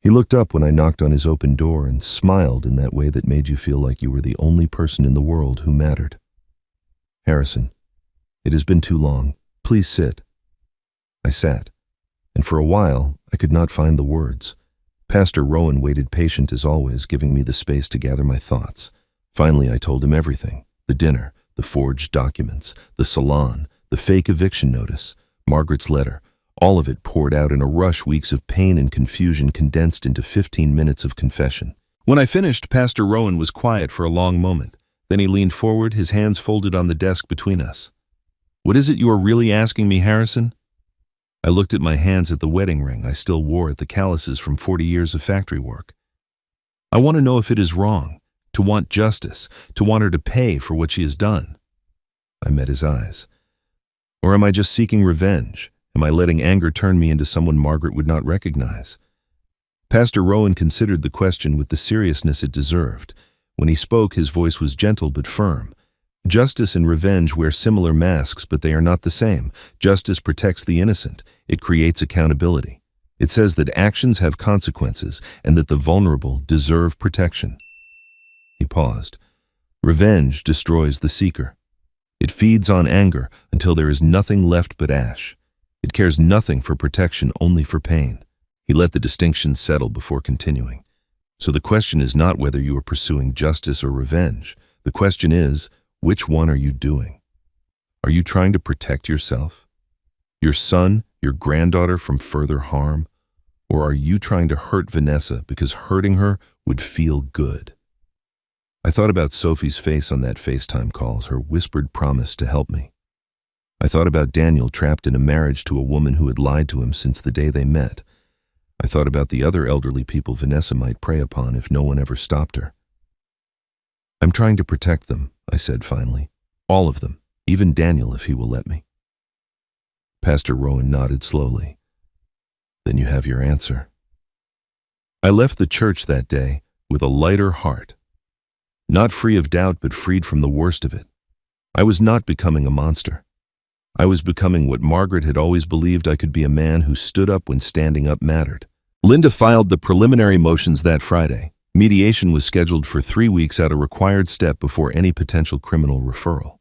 He looked up when I knocked on his open door and smiled in that way that made you feel like you were the only person in the world who mattered. "Harrison, it has been too long. Please sit." I sat, and for a while I could not find the words. Pastor Rowan waited patient as always, giving me the space to gather my thoughts. Finally, I told him everything. The dinner, the forged documents, the salon, the fake eviction notice, Margaret's letter. All of it poured out in a rush, weeks of pain and confusion condensed into 15 minutes of confession. When I finished, Pastor Rowan was quiet for a long moment. Then he leaned forward, his hands folded on the desk between us. "What is it you are really asking me, Harrison?" I looked at my hands at the wedding ring I still wore at the calluses from 40 years of factory work. "I want to know if it is wrong, to want justice, to want her to pay for what she has done." I met his eyes. "Or am I just seeking revenge? Am I letting anger turn me into someone Margaret would not recognize?" Pastor Rowan considered the question with the seriousness it deserved. When he spoke, his voice was gentle but firm. Justice and revenge wear similar masks, but they are not the same. Justice protects the innocent. It creates accountability. It says that actions have consequences and that the vulnerable deserve protection. He paused. Revenge destroys the seeker. It feeds on anger until there is nothing left but ash. It cares nothing for protection, only for pain. He let the distinction settle before continuing. So the question is not whether you are pursuing justice or revenge. The question is, which one are you doing? Are you trying to protect yourself, your son, your granddaughter from further harm? Or are you trying to hurt Vanessa because hurting her would feel good? I thought about Sophie's face on that FaceTime call, her whispered promise to help me. I thought about Daniel trapped in a marriage to a woman who had lied to him since the day they met. I thought about the other elderly people Vanessa might prey upon if no one ever stopped her. "I'm trying to protect them," I said finally. "All of them, even Daniel if he will let me." Pastor Rowan nodded slowly. "Then you have your answer." I left the church that day with a lighter heart. Not free of doubt, but freed from the worst of it. I was not becoming a monster. I was becoming what Margaret had always believed I could be, a man who stood up when standing up mattered. Linda filed the preliminary motions that Friday. Mediation was scheduled for 3 weeks, at a required step before any potential criminal referral.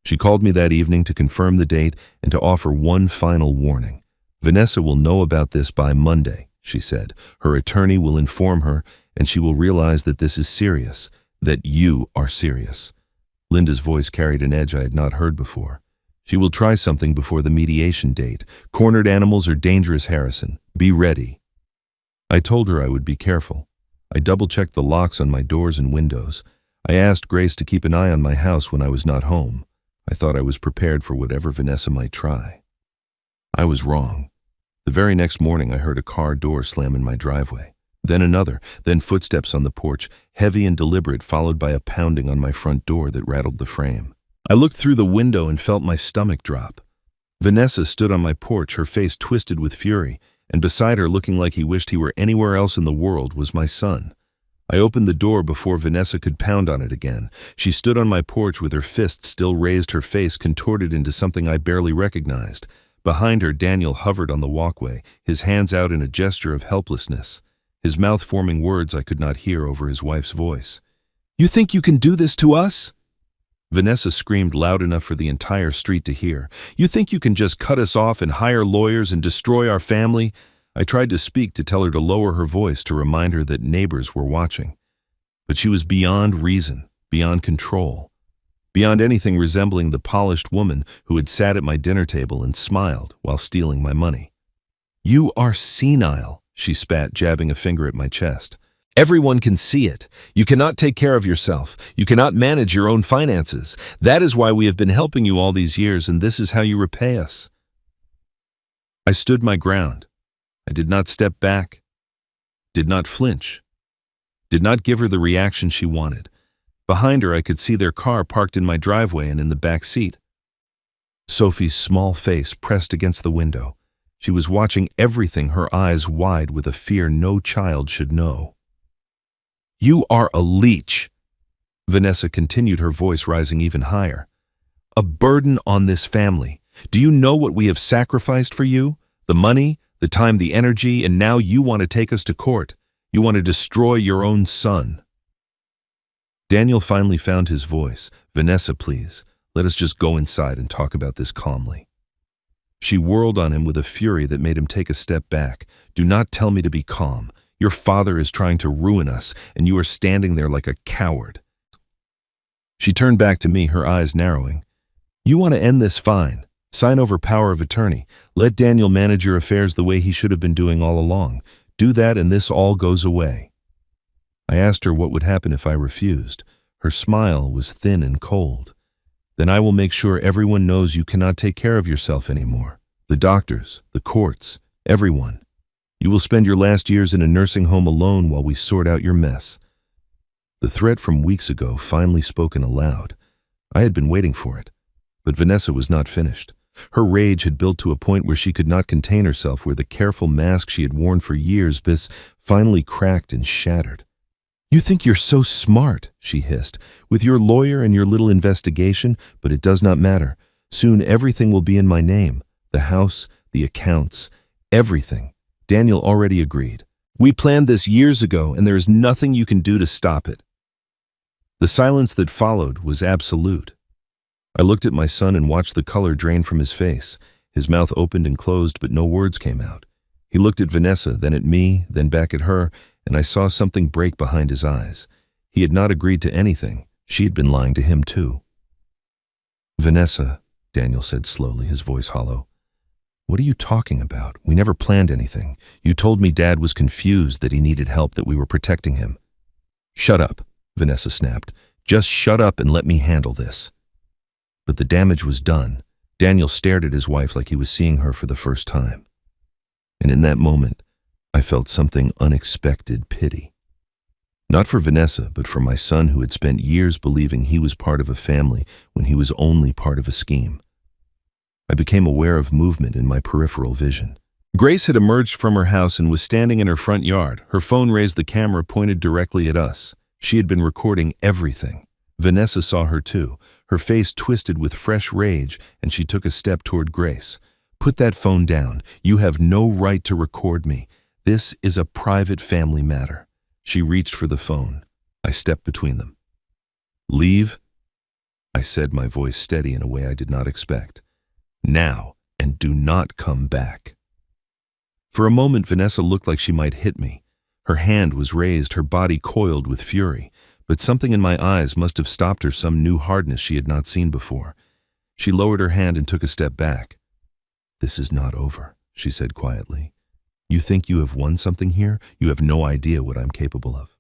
She called me that evening to confirm the date and to offer one final warning. "Vanessa will know about this by Monday," she said. "Her attorney will inform her, and she will realize that this is serious, that you are serious." Linda's voice carried an edge I had not heard before. "She will try something before the mediation date. Cornered animals are dangerous, Harrison. Be ready." I told her I would be careful. I double-checked the locks on my doors and windows. I asked Grace to keep an eye on my house when I was not home. I thought I was prepared for whatever Vanessa might try. I was wrong. The very next morning I heard a car door slam in my driveway. Then another, then footsteps on the porch, heavy and deliberate, followed by a pounding on my front door that rattled the frame. I looked through the window and felt my stomach drop. Vanessa stood on my porch, her face twisted with fury, and beside her, looking like he wished he were anywhere else in the world, was my son. I opened the door before Vanessa could pound on it again. She stood on my porch with her fist still raised, her face contorted into something I barely recognized. Behind her, Daniel hovered on the walkway, his hands out in a gesture of helplessness, his mouth forming words I could not hear over his wife's voice. "You think you can do this to us?" Vanessa screamed loud enough for the entire street to hear. "You think you can just cut us off and hire lawyers and destroy our family?" I tried to speak, to tell her to lower her voice, to remind her that neighbors were watching. But she was beyond reason, beyond control, beyond anything resembling the polished woman who had sat at my dinner table and smiled while stealing my money. "You are senile," she spat, jabbing a finger at my chest. "Everyone can see it. You cannot take care of yourself. You cannot manage your own finances. That is why we have been helping you all these years, and this is how you repay us." I stood my ground. I did not step back, did not flinch, did not give her the reaction she wanted. Behind her, I could see their car parked in my driveway and in the back seat. Sophie's small face pressed against the window. She was watching everything, her eyes wide with a fear no child should know. "You are a leech," Vanessa continued, her voice rising even higher. "A burden on this family. Do you know what we have sacrificed for you? The money, the time, the energy, and now you want to take us to court. You want to destroy your own son." Daniel finally found his voice. "Vanessa, please, let us just go inside and talk about this calmly." She whirled on him with a fury that made him take a step back. "Do not tell me to be calm. Your father is trying to ruin us, and you are standing there like a coward." She turned back to me, her eyes narrowing. You want to end this? Fine. Sign over power of attorney. Let Daniel manage your affairs the way he should have been doing all along. Do that and this all goes away. I asked her what would happen if I refused. Her smile was thin and cold. Then I will make sure everyone knows you cannot take care of yourself anymore. The doctors, the courts, everyone. You will spend your last years in a nursing home alone while we sort out your mess. The threat from weeks ago finally spoken aloud. I had been waiting for it. But Vanessa was not finished. Her rage had built to a point where she could not contain herself, where the careful mask she had worn for years finally cracked and shattered. You think you're so smart, she hissed, with your lawyer and your little investigation, but it does not matter. Soon everything will be in my name. The house, the accounts, everything. Daniel already agreed. We planned this years ago, and there is nothing you can do to stop it. The silence that followed was absolute. I looked at my son and watched the color drain from his face. His mouth opened and closed, but no words came out. He looked at Vanessa, then at me, then back at her, and I saw something break behind his eyes. He had not agreed to anything. She had been lying to him too. Vanessa, Daniel said slowly, his voice hollow. What are you talking about? We never planned anything. You told me Dad was confused, that he needed help, that we were protecting him. Shut up, Vanessa snapped. Just shut up and let me handle this. But the damage was done. Daniel stared at his wife like he was seeing her for the first time. And in that moment, I felt something unexpected pity. Not for Vanessa, but for my son who had spent years believing he was part of a family when he was only part of a scheme. I became aware of movement in my peripheral vision. Grace had emerged from her house and was standing in her front yard. Her phone raised, the camera pointed directly at us. She had been recording everything. Vanessa saw her too. Her face twisted with fresh rage, and she took a step toward Grace. Put that phone down. You have no right to record me. This is a private family matter. She reached for the phone. I stepped between them. Leave, I said, my voice steady in a way I did not expect. Now, and do not come back. For a moment, Vanessa looked like she might hit me. Her hand was raised, her body coiled with fury, but something in my eyes must have stopped her, some new hardness she had not seen before. She lowered her hand and took a step back. This is not over, she said quietly. You think you have won something here? You have no idea what I'm capable of.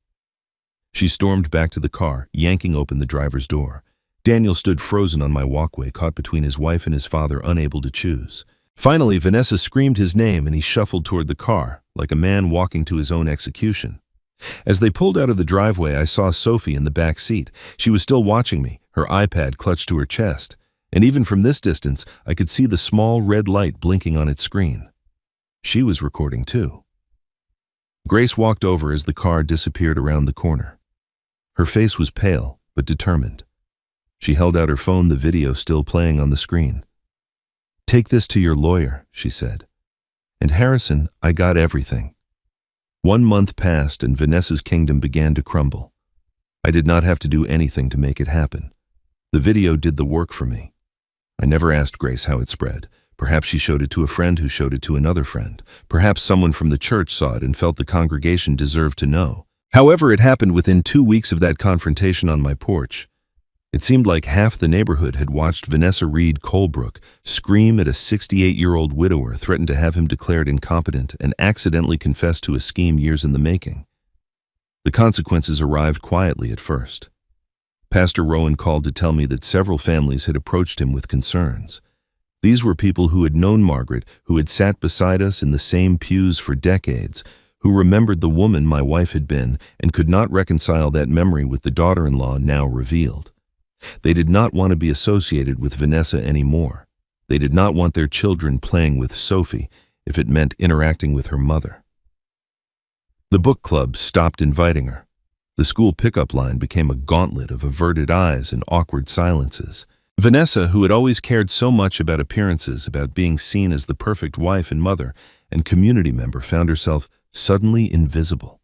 She stormed back to the car, yanking open the driver's door. Daniel stood frozen on my walkway, caught between his wife and his father, unable to choose. Finally, Vanessa screamed his name and he shuffled toward the car, like a man walking to his own execution. As they pulled out of the driveway, I saw Sophie in the back seat. She was still watching me, her iPad clutched to her chest. And even from this distance, I could see the small red light blinking on its screen. She was recording too. Grace walked over as the car disappeared around the corner. Her face was pale, but determined. She held out her phone, the video still playing on the screen. Take this to your lawyer, she said. And Harrison, I got everything. 1 month passed and Vanessa's kingdom began to crumble. I did not have to do anything to make it happen. The video did the work for me. I never asked Grace how it spread. Perhaps she showed it to a friend who showed it to another friend. Perhaps someone from the church saw it and felt the congregation deserved to know. However, it happened within 2 weeks of that confrontation on my porch. It seemed like half the neighborhood had watched Vanessa Reed Colebrook scream at a 68-year-old widower, threaten to have him declared incompetent, and accidentally confess to a scheme years in the making. The consequences arrived quietly at first. Pastor Rowan called to tell me that several families had approached him with concerns. These were people who had known Margaret, who had sat beside us in the same pews for decades, who remembered the woman my wife had been and could not reconcile that memory with the daughter-in-law now revealed. They did not want to be associated with Vanessa anymore. They did not want their children playing with Sophie if it meant interacting with her mother. The book club stopped inviting her. The school pickup line became a gauntlet of averted eyes and awkward silences. Vanessa, who had always cared so much about appearances, about being seen as the perfect wife and mother and community member, found herself suddenly invisible.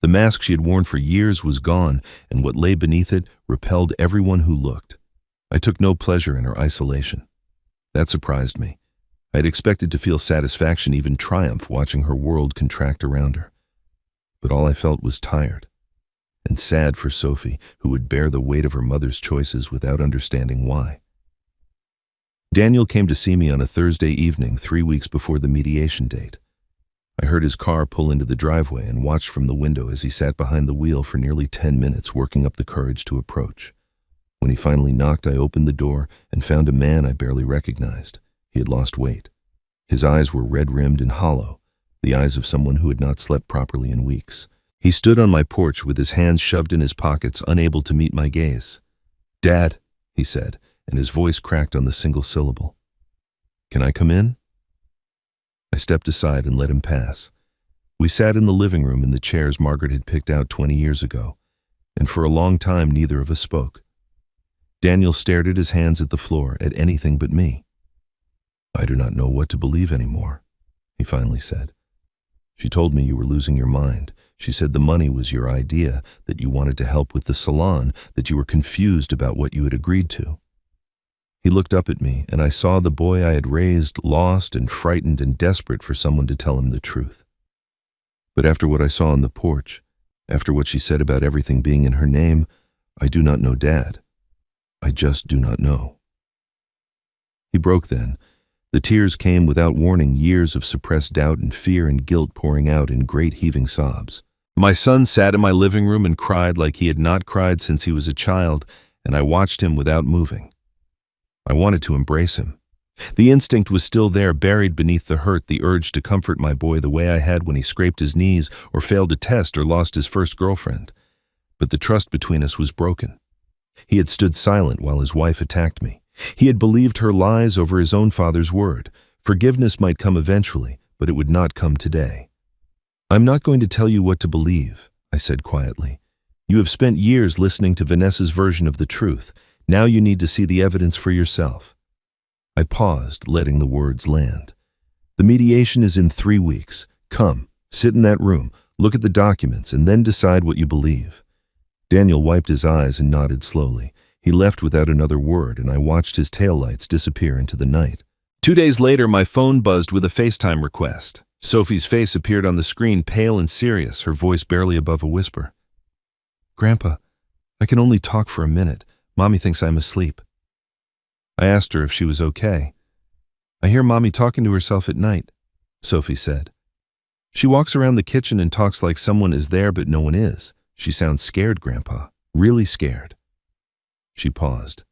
The mask she had worn for years was gone, and what lay beneath it repelled everyone who looked. I took no pleasure in her isolation. That surprised me. I had expected to feel satisfaction, even triumph, watching her world contract around her. But all I felt was tired. and sad for Sophie, who would bear the weight of her mother's choices without understanding why. Daniel came to see me on a Thursday evening 3 weeks before the mediation date. I heard his car pull into the driveway and watched from the window as he sat behind the wheel for nearly 10 minutes, working up the courage to approach. When he finally knocked, I opened the door and found a man I barely recognized. He had lost weight. His eyes were red-rimmed and hollow, the eyes of someone who had not slept properly in weeks. He stood on my porch with his hands shoved in his pockets, unable to meet my gaze. "Dad," he said, and his voice cracked on the single syllable. "Can I come in?" I stepped aside and let him pass. We sat in the living room in the chairs Margaret had picked out 20 years ago, and for a long time neither of us spoke. Daniel stared at his hands at the floor, at anything but me. "I do not know what to believe anymore," he finally said. "She told me you were losing your mind. She said the money was your idea, that you wanted to help with the salon, that you were confused about what you had agreed to." He looked up at me, and I saw the boy I had raised, lost and frightened and desperate for someone to tell him the truth. But after what I saw on the porch, after what she said about everything being in her name, I do not know Dad. I just do not know. He broke then. The tears came without warning, years of suppressed doubt and fear and guilt pouring out in great heaving sobs. My son sat in my living room and cried like he had not cried since he was a child, and I watched him without moving. I wanted to embrace him. The instinct was still there, buried beneath the hurt, the urge to comfort my boy the way I had when he scraped his knees or failed a test or lost his first girlfriend. But the trust between us was broken. He had stood silent while his wife attacked me. He had believed her lies over his own father's word. Forgiveness might come eventually, but it would not come today. "I'm not going to tell you what to believe," I said quietly. "You have spent years listening to Vanessa's version of the truth. Now you need to see the evidence for yourself." I paused, letting the words land. "The mediation is in 3 weeks. Come, sit in that room, look at the documents, and then decide what you believe." Daniel wiped his eyes and nodded slowly. He left without another word, and I watched his taillights disappear into the night. 2 days later, my phone buzzed with a FaceTime request. Sophie's face appeared on the screen, pale and serious, her voice barely above a whisper. "Grandpa, I can only talk for a minute. Mommy thinks I'm asleep." I asked her if she was okay. "I hear Mommy talking to herself at night," Sophie said. "She walks around the kitchen and talks like someone is there but no one is. She sounds scared, Grandpa, really scared." She paused.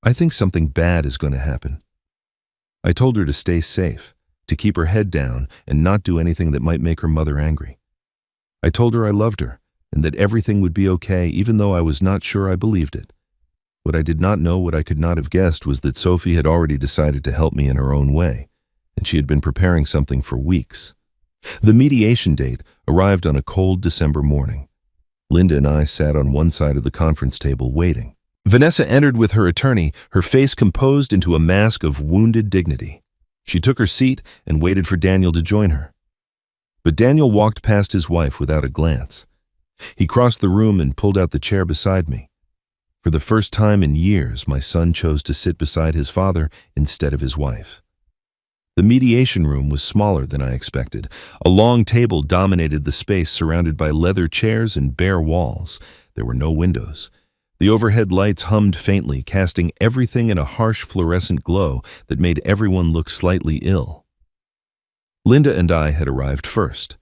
"I think something bad is going to happen." I told her to stay safe, to keep her head down and not do anything that might make her mother angry. I told her I loved her and that everything would be okay, even though I was not sure I believed it. What I did not know, what I could not have guessed, was that Sophie had already decided to help me in her own way, and she had been preparing something for weeks. The mediation date arrived on a cold December morning. Linda and I sat on one side of the conference table waiting. Vanessa entered with her attorney, her face composed into a mask of wounded dignity. She took her seat and waited for Daniel to join her. But Daniel walked past his wife without a glance. He crossed the room and pulled out the chair beside me. For the first time in years, my son chose to sit beside his father instead of his wife. The mediation room was smaller than I expected. A long table dominated the space, surrounded by leather chairs and bare walls. There were no windows. The overhead lights hummed faintly, casting everything in a harsh fluorescent glow that made everyone look slightly ill. Linda and I had arrived first.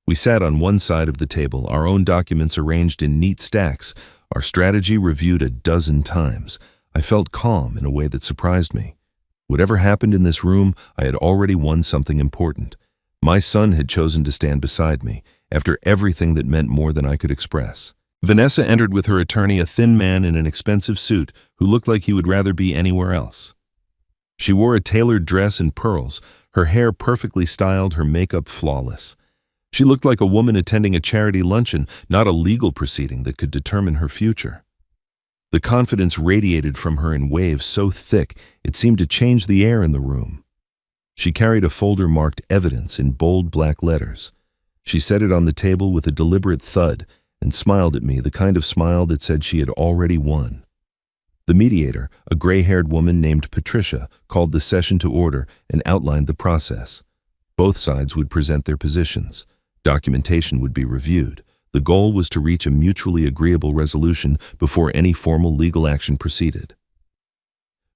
We sat on one side of the table, our own documents arranged in neat stacks, our strategy reviewed a dozen times. I felt calm in a way that surprised me. Whatever happened in this room, I had already won something important. My son had chosen to stand beside me, after everything that meant more than I could express. Vanessa entered with her attorney, a thin man in an expensive suit who looked like he would rather be anywhere else. She wore a tailored dress and pearls, her hair perfectly styled, her makeup flawless. She looked like a woman attending a charity luncheon, not a legal proceeding that could determine her future. The confidence radiated from her in waves so thick it seemed to change the air in the room. She carried a folder marked "Evidence" in bold black letters. She set it on the table with a deliberate thud and smiled at me, the kind of smile that said she had already won. The mediator, a gray-haired woman named Patricia, called the session to order and outlined the process. Both sides would present their positions. Documentation would be reviewed. The goal was to reach a mutually agreeable resolution before any formal legal action proceeded.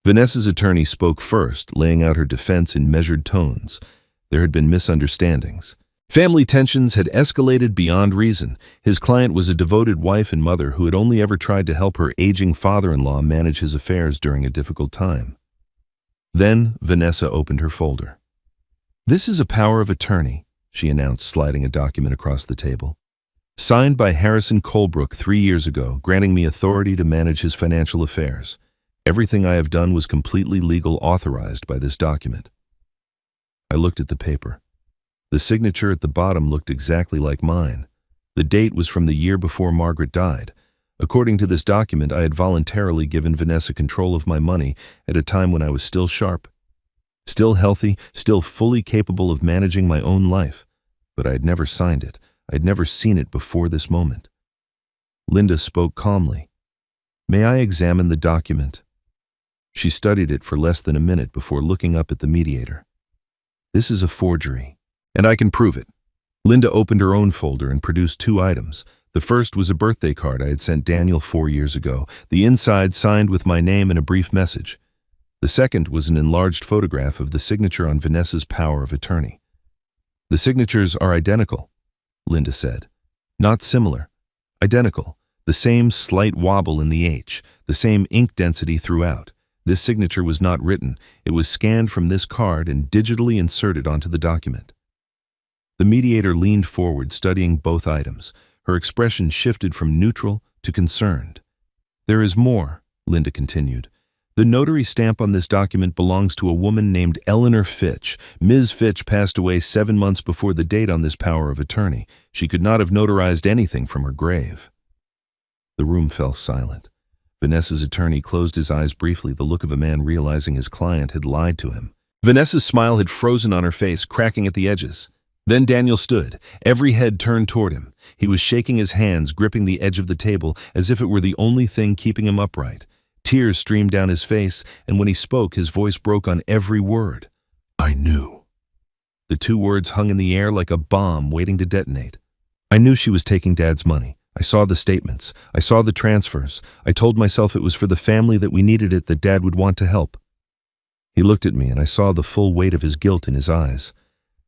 Vanessa's attorney spoke first, laying out her defense in measured tones. There had been misunderstandings. Family tensions had escalated beyond reason. His client was a devoted wife and mother who had only ever tried to help her aging father-in-law manage his affairs during a difficult time. Then Vanessa opened her folder. "This is a power of attorney," she announced, sliding a document across the table. "Signed by Harrison Colebrook 3 years ago, granting me authority to manage his financial affairs. Everything I have done was completely legal, authorized by this document." I looked at the paper. The signature at the bottom looked exactly like mine. The date was from the year before Margaret died. According to this document, I had voluntarily given Vanessa control of my money at a time when I was still sharp, still healthy, still fully capable of managing my own life. But I had never signed it. I had never seen it before this moment. Linda spoke calmly. "May I examine the document?" She studied it for less than a minute before looking up at the mediator. "This is a forgery, and I can prove it." Linda opened her own folder and produced 2 items. The first was a birthday card I had sent Daniel 4 years ago, the inside signed with my name and a brief message. The second was an enlarged photograph of the signature on Vanessa's power of attorney. "The signatures are identical," Linda said. "Not similar. Identical. The same slight wobble in the H, the same ink density throughout. This signature was not written. It was scanned from this card and digitally inserted onto the document." The mediator leaned forward, studying both items. Her expression shifted from neutral to concerned. "There is more," Linda continued. "The notary stamp on this document belongs to a woman named Eleanor Fitch. Ms. Fitch passed away 7 months before the date on this power of attorney. She could not have notarized anything from her grave." The room fell silent. Vanessa's attorney closed his eyes briefly, the look of a man realizing his client had lied to him. Vanessa's smile had frozen on her face, cracking at the edges. Then Daniel stood, every head turned toward him. He was shaking his hands, gripping the edge of the table as if it were the only thing keeping him upright. Tears streamed down his face, and when he spoke, his voice broke on every word. "I knew." The 2 words hung in the air like a bomb waiting to detonate. "I knew she was taking Dad's money. I saw the statements. I saw the transfers. I told myself it was for the family, that we needed it, that Dad would want to help." He looked at me, and I saw the full weight of his guilt in his eyes.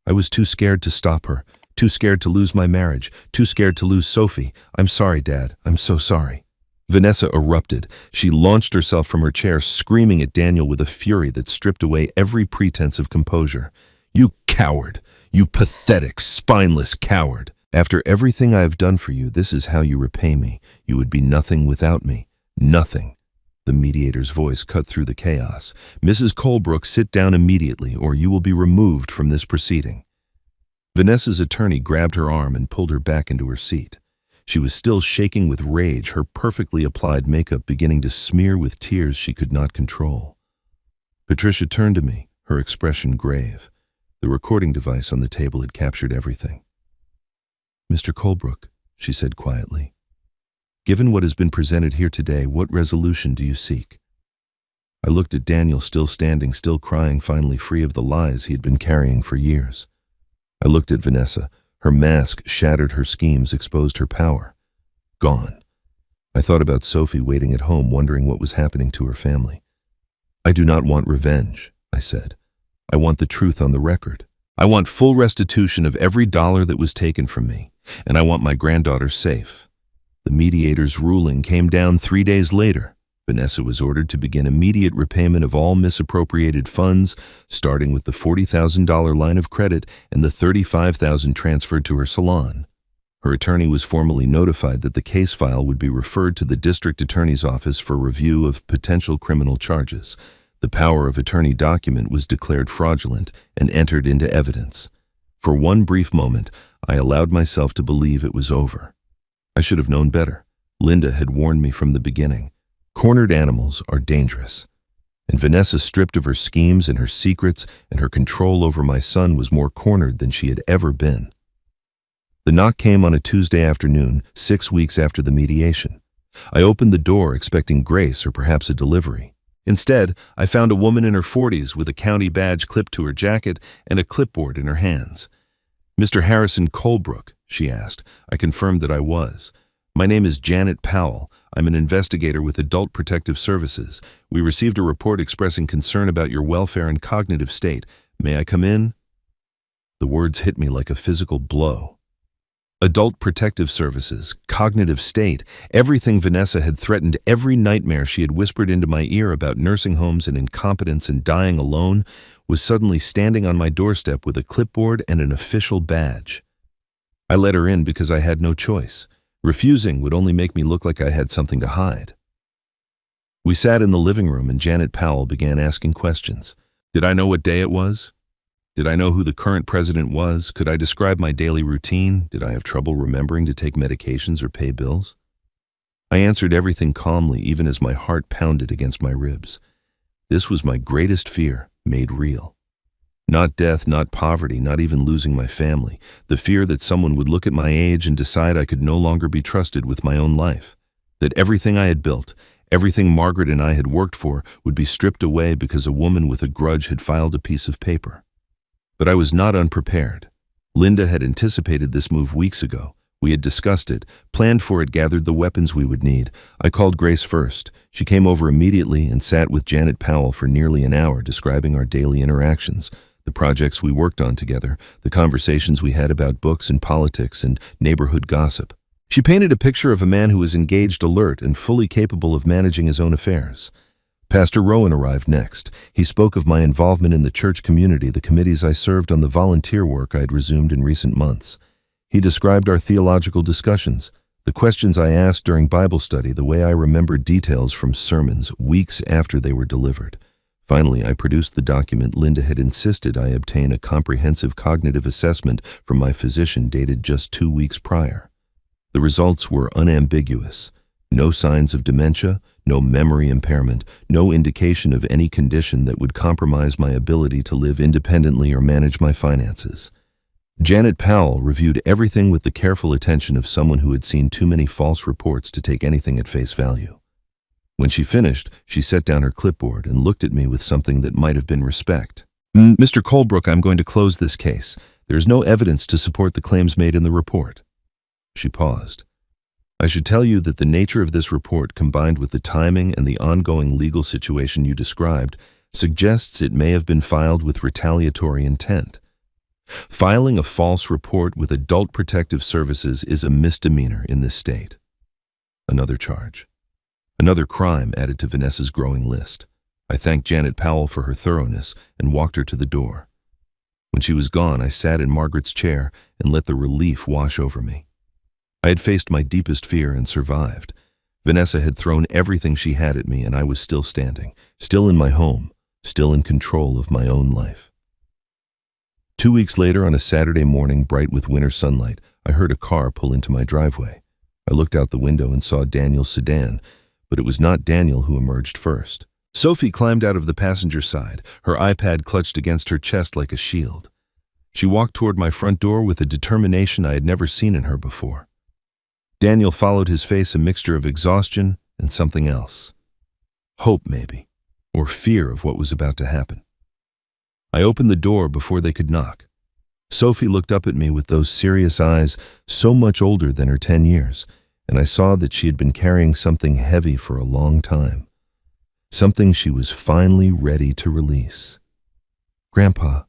"I was too scared to stop her, too scared to lose my marriage, too scared to lose Sophie. I'm sorry, Dad. I'm so sorry." Vanessa erupted. She launched herself from her chair, screaming at Daniel with a fury that stripped away every pretense of composure. "You coward! You pathetic, spineless coward! After everything I have done for you, this is how you repay me. You would be nothing without me. Nothing." The mediator's voice cut through the chaos. "Mrs. Colebrook, sit down immediately, or you will be removed from this proceeding." Vanessa's attorney grabbed her arm and pulled her back into her seat. She was still shaking with rage, her perfectly applied makeup beginning to smear with tears she could not control. Patricia turned to me, her expression grave. The recording device on the table had captured everything. "Mr. Colebrook," she said quietly, "given what has been presented here today, what resolution do you seek?" I looked at Daniel, still standing, still crying, finally free of the lies he had been carrying for years. I looked at Vanessa. Her mask shattered her schemes, exposed her power. Gone. I thought about Sophie waiting at home, wondering what was happening to her family. "I do not want revenge," I said. "I want the truth on the record. I want full restitution of every dollar that was taken from me, and I want my granddaughter safe." The mediator's ruling came down 3 days later. Vanessa was ordered to begin immediate repayment of all misappropriated funds, starting with the $40,000 line of credit and the $35,000 transferred to her salon. Her attorney was formally notified that the case file would be referred to the district attorney's office for review of potential criminal charges. The power of attorney document was declared fraudulent and entered into evidence. For one brief moment, I allowed myself to believe it was over. I should have known better. Linda had warned me from the beginning. Cornered animals are dangerous. And Vanessa, stripped of her schemes and her secrets and her control over my son, was more cornered than she had ever been. The knock came on a Tuesday afternoon, 6 weeks after the mediation. I opened the door expecting grace or perhaps a delivery. Instead, I found a woman in her 40s with a county badge clipped to her jacket and a clipboard in her hands. "Mr. Harrison Colebrook," she asked. I confirmed that I was. My name is Janet Powell. I'm an investigator with Adult Protective Services. We received a report expressing concern about your welfare and cognitive state. May I come in? The words hit me like a physical blow. Adult Protective Services, cognitive state, everything Vanessa had threatened, every nightmare she had whispered into my ear about nursing homes and incompetence and dying alone, was suddenly standing on my doorstep with a clipboard and an official badge. I let her in because I had no choice. Refusing would only make me look like I had something to hide. We sat in the living room and Janet Powell began asking questions. Did I know what day it was? Did I know who the current president was? Could I describe my daily routine? Did I have trouble remembering to take medications or pay bills? I answered everything calmly, even as my heart pounded against my ribs. This was my greatest fear, made real. Not death, not poverty, not even losing my family. The fear that someone would look at my age and decide I could no longer be trusted with my own life. That everything I had built, everything Margaret and I had worked for, would be stripped away because a woman with a grudge had filed a piece of paper. But I was not unprepared. Linda had anticipated this move weeks ago. We had discussed it, planned for it, gathered the weapons we would need. I called Grace first. She came over immediately and sat with Janet Powell for nearly an hour, describing our daily interactions, the projects we worked on together, the conversations we had about books and politics and neighborhood gossip. She painted a picture of a man who was engaged, alert, and fully capable of managing his own affairs. Pastor Rowan arrived next. He spoke of my involvement in the church community, the committees I served on, the volunteer work I had resumed in recent months. He described our theological discussions, the questions I asked during Bible study, the way I remembered details from sermons weeks after they were delivered. Finally, I produced the document Linda had insisted I obtain, a comprehensive cognitive assessment from my physician dated just 2 weeks prior. The results were unambiguous. No signs of dementia, no memory impairment, no indication of any condition that would compromise my ability to live independently or manage my finances. Janet Powell reviewed everything with the careful attention of someone who had seen too many false reports to take anything at face value. When she finished, she set down her clipboard and looked at me with something that might have been respect. Mr. Colebrook, I'm going to close this case. There is no evidence to support the claims made in the report. She paused. I should tell you that the nature of this report, combined with the timing and the ongoing legal situation you described, suggests it may have been filed with retaliatory intent. Filing a false report with Adult Protective Services is a misdemeanor in this state. Another charge. Another crime added to Vanessa's growing list. I thanked Janet Powell for her thoroughness and walked her to the door. When she was gone, I sat in Margaret's chair and let the relief wash over me. I had faced my deepest fear and survived. Vanessa had thrown everything she had at me, and I was still standing, still in my home, still in control of my own life. 2 weeks later, on a Saturday morning bright with winter sunlight, I heard a car pull into my driveway. I looked out the window and saw Daniel's sedan, but it was not Daniel who emerged first. Sophie climbed out of the passenger side, her iPad clutched against her chest like a shield. She walked toward my front door with a determination I had never seen in her before. Daniel followed, his face a mixture of exhaustion and something else. Hope, maybe, or fear of what was about to happen. I opened the door before they could knock. Sophie looked up at me with those serious eyes, so much older than her 10 years, and I saw that she had been carrying something heavy for a long time. Something she was finally ready to release. "Grandpa,"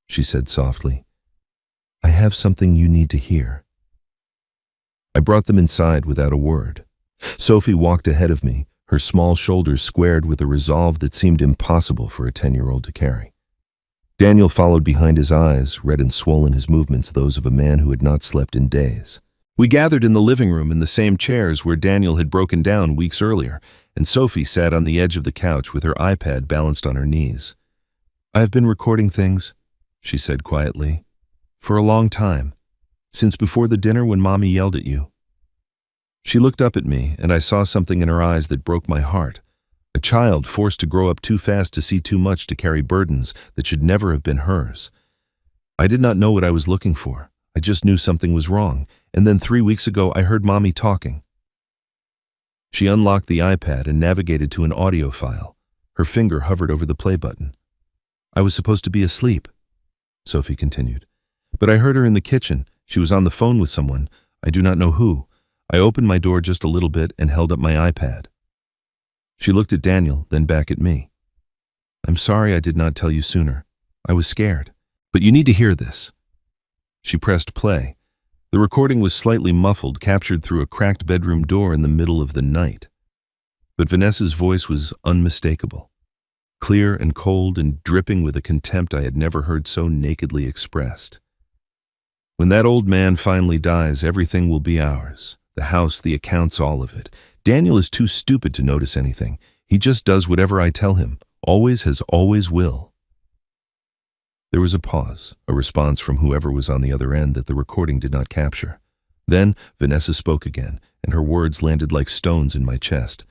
she said softly, "I have something you need to hear." I brought them inside without a word. Sophie walked ahead of me, her small shoulders squared with a resolve that seemed impossible for a 10-year-old to carry. Daniel followed behind, his eyes, red and swollen, his movements those of a man who had not slept in days. We gathered in the living room in the same chairs where Daniel had broken down weeks earlier, and Sophie sat on the edge of the couch with her iPad balanced on her knees. "I have been recording things," she said quietly, "for a long time. Since before the dinner when Mommy yelled at you." She looked up at me, and I saw something in her eyes that broke my heart. A child forced to grow up too fast to see too much, to carry burdens that should never have been hers. I did not know what I was looking for. I just knew something was wrong, and then 3 weeks ago I heard Mommy talking. She unlocked the iPad and navigated to an audio file. Her finger hovered over the play button. "I was supposed to be asleep," Sophie continued, "but I heard her in the kitchen, She was on the phone with someone. I do not know who. I opened my door just a little bit and held up my iPad. She looked at Daniel, then back at me. I'm sorry I did not tell you sooner. I was scared. But you need to hear this. She pressed play. The recording was slightly muffled, captured through a cracked bedroom door in the middle of the night. But Vanessa's voice was unmistakable. Clear and cold and dripping with a contempt I had never heard so nakedly expressed. When that old man finally dies, everything will be ours. The house, the accounts, all of it. Daniel is too stupid to notice anything. He just does whatever I tell him. Always has, always will. There was a pause, a response from whoever was on the other end that the recording did not capture. Then Vanessa spoke again, and her words landed like stones in my chest.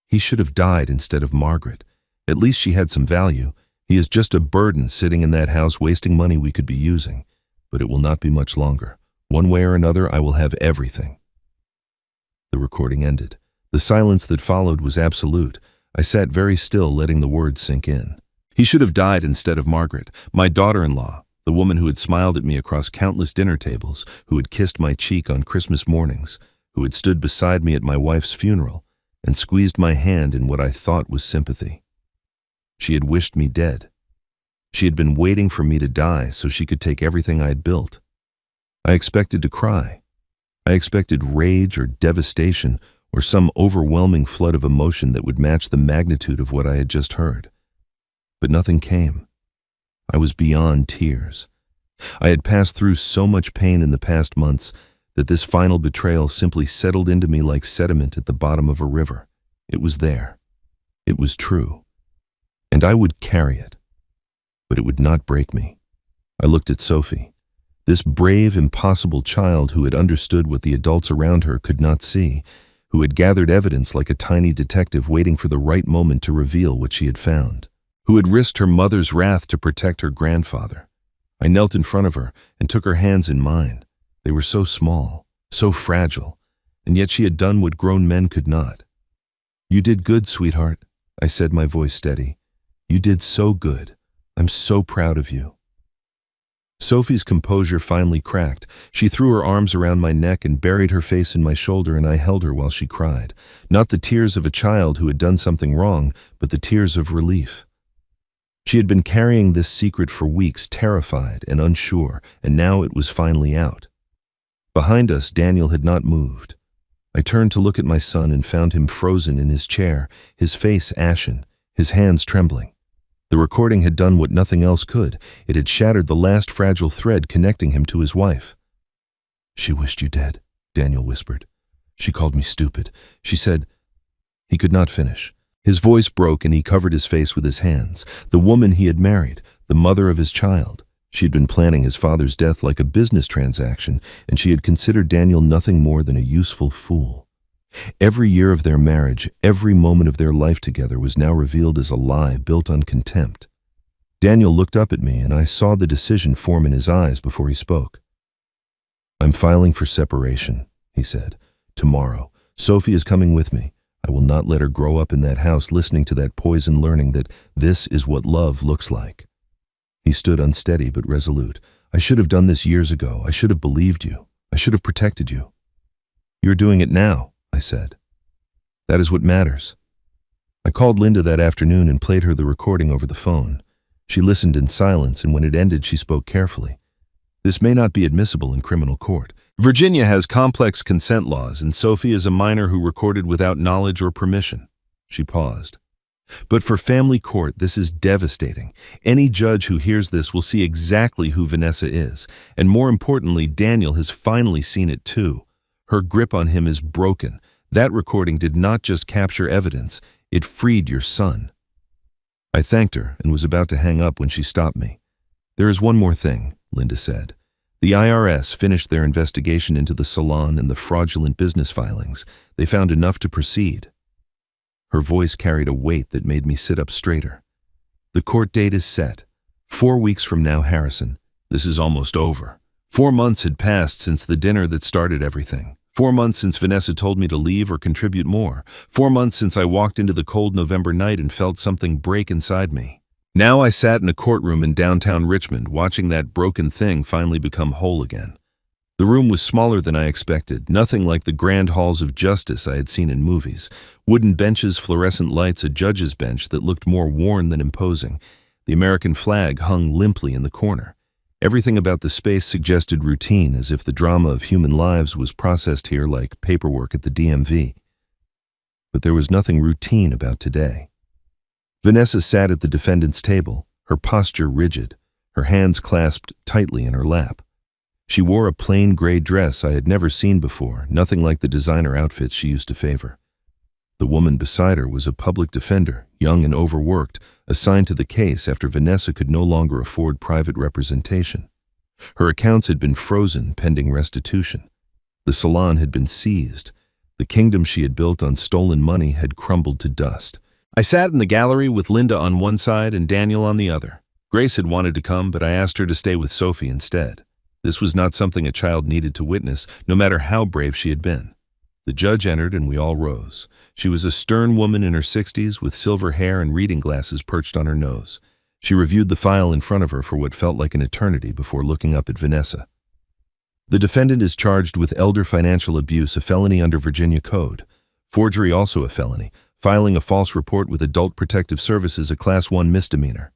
He should have died instead of Margaret. At least she had some value. He is just a burden sitting in that house wasting money we could be using. But it will not be much longer. One way or another, I will have everything. The recording ended. The silence that followed was absolute. I sat very still, letting the words sink in. He should have died instead of Margaret, my daughter-in-law, the woman who had smiled at me across countless dinner tables, who had kissed my cheek on Christmas mornings, who had stood beside me at my wife's funeral, and squeezed my hand in what I thought was sympathy. She had wished me dead. She had been waiting for me to die so she could take everything I had built. I expected to cry. I expected rage or devastation or some overwhelming flood of emotion that would match the magnitude of what I had just heard. But nothing came. I was beyond tears. I had passed through so much pain in the past months that this final betrayal simply settled into me like sediment at the bottom of a river. It was there. It was true. And I would carry it. But it would not break me. I looked at Sophie, this brave, impossible child who had understood what the adults around her could not see, who had gathered evidence like a tiny detective waiting for the right moment to reveal what she had found, who had risked her mother's wrath to protect her grandfather. I knelt in front of her and took her hands in mine. They were so small, so fragile, and yet she had done what grown men could not. You did good, sweetheart, I said, my voice steady. You did so good. I'm so proud of you. Sophie's composure finally cracked. She threw her arms around my neck and buried her face in my shoulder, and I held her while she cried. Not the tears of a child who had done something wrong, but the tears of relief. She had been carrying this secret for weeks, terrified and unsure, and now it was finally out. Behind us, Daniel had not moved. I turned to look at my son and found him frozen in his chair, his face ashen, his hands trembling. The recording had done what nothing else could. It had shattered the last fragile thread connecting him to his wife. She wished you dead, Daniel whispered. She called me stupid. She said... He could not finish. His voice broke and he covered his face with his hands. The woman he had married, the mother of his child. She had been planning his father's death like a business transaction, and she had considered Daniel nothing more than a useful fool. Every year of their marriage, every moment of their life together was now revealed as a lie built on contempt. Daniel looked up at me, and I saw the decision form in his eyes before he spoke. I'm filing for separation, he said. Tomorrow. Sophie is coming with me. I will not let her grow up in that house listening to that poison, learning that this is what love looks like. He stood unsteady but resolute. I should have done this years ago. I should have believed you. I should have protected you. You're doing it now, I said. That is what matters. I called Linda that afternoon and played her the recording over the phone. She listened in silence, and when it ended, she spoke carefully. This may not be admissible in criminal court. Virginia has complex consent laws, and Sophie is a minor who recorded without knowledge or permission. She paused. But for family court, this is devastating. Any judge who hears this will see exactly who Vanessa is. And more importantly, Daniel has finally seen it too. Her grip on him is broken. That recording did not just capture evidence, it freed your son. I thanked her and was about to hang up when she stopped me. There is one more thing, Linda said. The IRS finished their investigation into the salon and the fraudulent business filings. They found enough to proceed. Her voice carried a weight that made me sit up straighter. The court date is set. 4 weeks from now, Harrison. This is almost over. 4 months had passed since the dinner that started everything. 4 months since Vanessa told me to leave or contribute more. 4 months since I walked into the cold November night and felt something break inside me. Now I sat in a courtroom in downtown Richmond, watching that broken thing finally become whole again. The room was smaller than I expected, nothing like the grand halls of justice I had seen in movies. Wooden benches, fluorescent lights, a judge's bench that looked more worn than imposing. The American flag hung limply in the corner. Everything about the space suggested routine, as if the drama of human lives was processed here like paperwork at the DMV. But there was nothing routine about today. Vanessa sat at the defendant's table, her posture rigid, her hands clasped tightly in her lap. She wore a plain gray dress I had never seen before, nothing like the designer outfits she used to favor. The woman beside her was a public defender, young and overworked, assigned to the case after Vanessa could no longer afford private representation. Her accounts had been frozen pending restitution. The salon had been seized. The kingdom she had built on stolen money had crumbled to dust. I sat in the gallery with Linda on one side and Daniel on the other. Grace had wanted to come, but I asked her to stay with Sophie instead. This was not something a child needed to witness, no matter how brave she had been. The judge entered and we all rose. She was a stern woman in her 60s with silver hair and reading glasses perched on her nose. She reviewed the file in front of her for what felt like an eternity before looking up at Vanessa. The defendant is charged with elder financial abuse, a felony under Virginia Code. Forgery, also a felony. Filing a false report with Adult Protective Services, a Class 1 misdemeanor.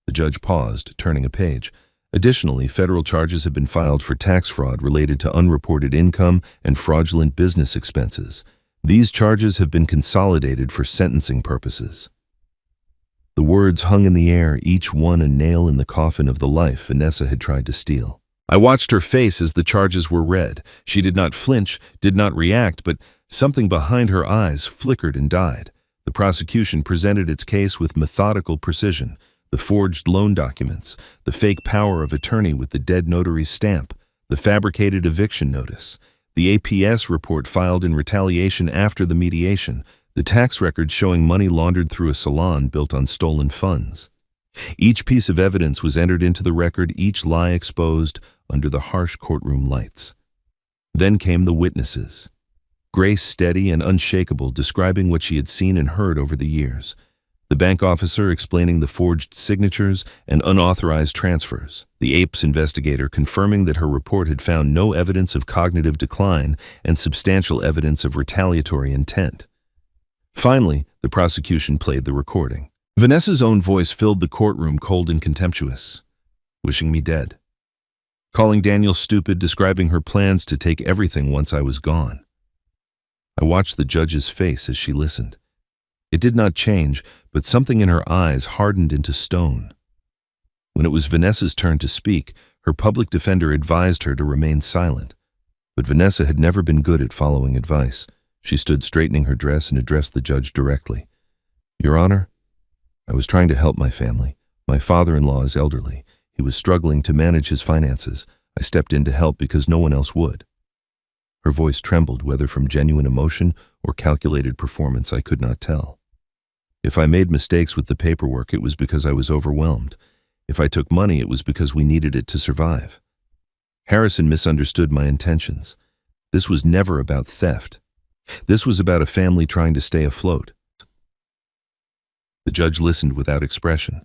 The judge paused, turning a page. Additionally, federal charges have been filed for tax fraud related to unreported income and fraudulent business expenses. These charges have been consolidated for sentencing purposes. The words hung in the air, each one a nail in the coffin of the life Vanessa had tried to steal. I watched her face as the charges were read. She did not flinch, did not react, but something behind her eyes flickered and died. The prosecution presented its case with methodical precision. The forged loan documents, the fake power of attorney with the dead notary's stamp, the fabricated eviction notice, the APS report filed in retaliation after the mediation, the tax records showing money laundered through a salon built on stolen funds. Each piece of evidence was entered into the record, each lie exposed under the harsh courtroom lights. Then came the witnesses. Grace, steady and unshakable, describing what she had seen and heard over the years. The bank officer explaining the forged signatures and unauthorized transfers. The APES investigator confirming that her report had found no evidence of cognitive decline and substantial evidence of retaliatory intent. Finally, the prosecution played the recording. Vanessa's own voice filled the courtroom, cold and contemptuous, wishing me dead. Calling Daniel stupid, describing her plans to take everything once I was gone. I watched the judge's face as she listened. It did not change, but something in her eyes hardened into stone. When it was Vanessa's turn to speak, her public defender advised her to remain silent. But Vanessa had never been good at following advice. She stood straightening her dress and addressed the judge directly. "Your Honor, I was trying to help my family. My father-in-law is elderly. He was struggling to manage his finances. I stepped in to help because no one else would." Her voice trembled, whether from genuine emotion or calculated performance, I could not tell. If I made mistakes with the paperwork, it was because I was overwhelmed. If I took money, it was because we needed it to survive. Harrison misunderstood my intentions. This was never about theft. This was about a family trying to stay afloat. The judge listened without expression.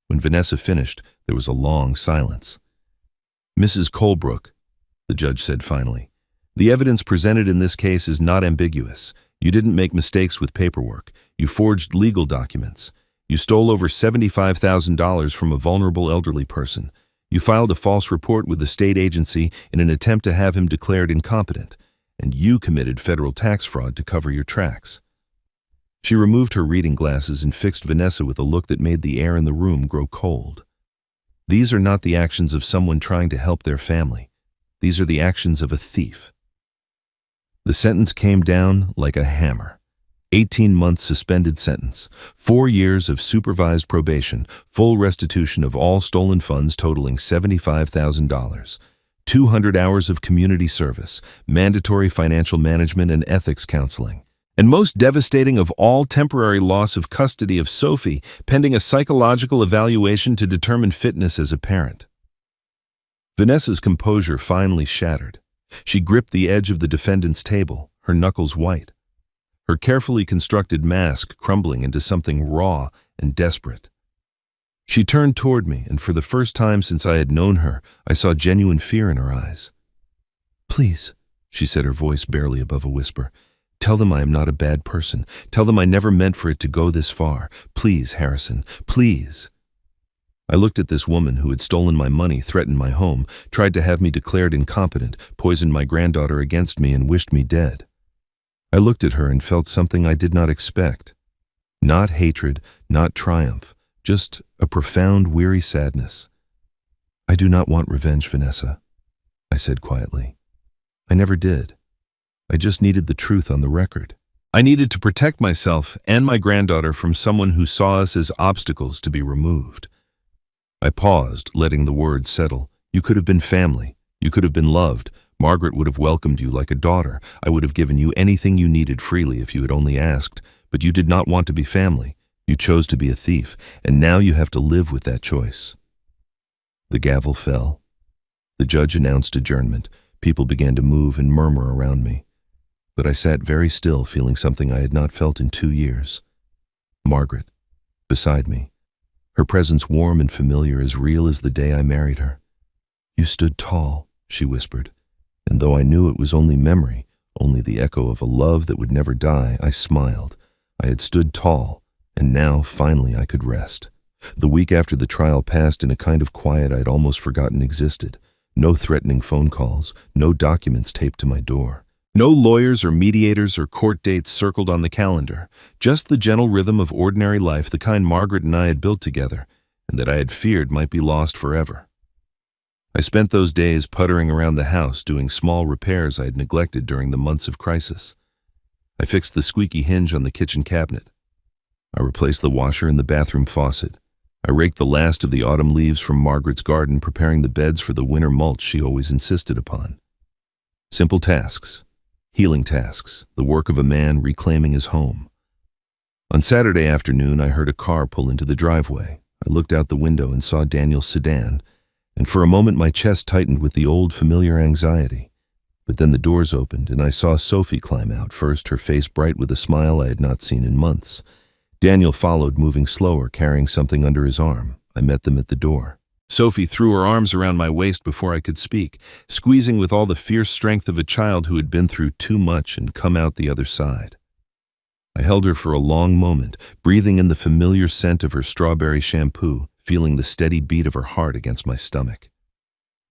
When Vanessa finished, there was a long silence. "Mrs. Colebrook," the judge said finally, "the evidence presented in this case is not ambiguous. You didn't make mistakes with paperwork. You forged legal documents. You stole over $75,000 from a vulnerable elderly person. You filed a false report with a state agency in an attempt to have him declared incompetent. And you committed federal tax fraud to cover your tracks." She removed her reading glasses and fixed Vanessa with a look that made the air in the room grow cold. "These are not the actions of someone trying to help their family. These are the actions of a thief." The sentence came down like a hammer. 18-month suspended sentence, 4 years of supervised probation, full restitution of all stolen funds totaling $75,000, 200 hours of community service, mandatory financial management and ethics counseling, and most devastating of all, temporary loss of custody of Sophie pending a psychological evaluation to determine fitness as a parent. Vanessa's composure finally shattered. She gripped the edge of the defendant's table, her knuckles white, her carefully constructed mask crumbling into something raw and desperate. She turned toward me, and for the first time since I had known her, I saw genuine fear in her eyes. Please, she said, her voice barely above a whisper. Tell them I am not a bad person. Tell them I never meant for it to go this far. Please, Harrison, please. I looked at this woman who had stolen my money, threatened my home, tried to have me declared incompetent, poisoned my granddaughter against me, and wished me dead. I looked at her and felt something I did not expect. Not hatred, not triumph, just a profound, weary sadness. I do not want revenge, Vanessa, I said quietly. I never did. I just needed the truth on the record. I needed to protect myself and my granddaughter from someone who saw us as obstacles to be removed. I paused, letting the words settle. You could have been family. You could have been loved. Margaret would have welcomed you like a daughter. I would have given you anything you needed freely if you had only asked. But you did not want to be family. You chose to be a thief, and now you have to live with that choice. The gavel fell. The judge announced adjournment. People began to move and murmur around me. But I sat very still, feeling something I had not felt in 2 years. Margaret, beside me, her presence warm and familiar, as real as the day I married her. You stood tall, she whispered, and though I knew it was only memory, only the echo of a love that would never die, I smiled. I had stood tall, and now, finally, I could rest. The week after the trial passed in a kind of quiet I had almost forgotten existed. No threatening phone calls, no documents taped to my door. No lawyers or mediators or court dates circled on the calendar, just the gentle rhythm of ordinary life, the kind Margaret and I had built together, and that I had feared might be lost forever. I spent those days puttering around the house, doing small repairs I had neglected during the months of crisis. I fixed the squeaky hinge on the kitchen cabinet. I replaced the washer in the bathroom faucet. I raked the last of the autumn leaves from Margaret's garden, preparing the beds for the winter mulch she always insisted upon. Simple tasks. Healing tasks, the work of a man reclaiming his home. On Saturday afternoon, I heard a car pull into the driveway. I looked out the window and saw Daniel's sedan, and for a moment my chest tightened with the old familiar anxiety. But then the doors opened, and I saw Sophie climb out, first, her face bright with a smile I had not seen in months. Daniel followed, moving slower, carrying something under his arm. I met them at the door. Sophie threw her arms around my waist before I could speak, squeezing with all the fierce strength of a child who had been through too much and come out the other side. I held her for a long moment, breathing in the familiar scent of her strawberry shampoo, feeling the steady beat of her heart against my stomach.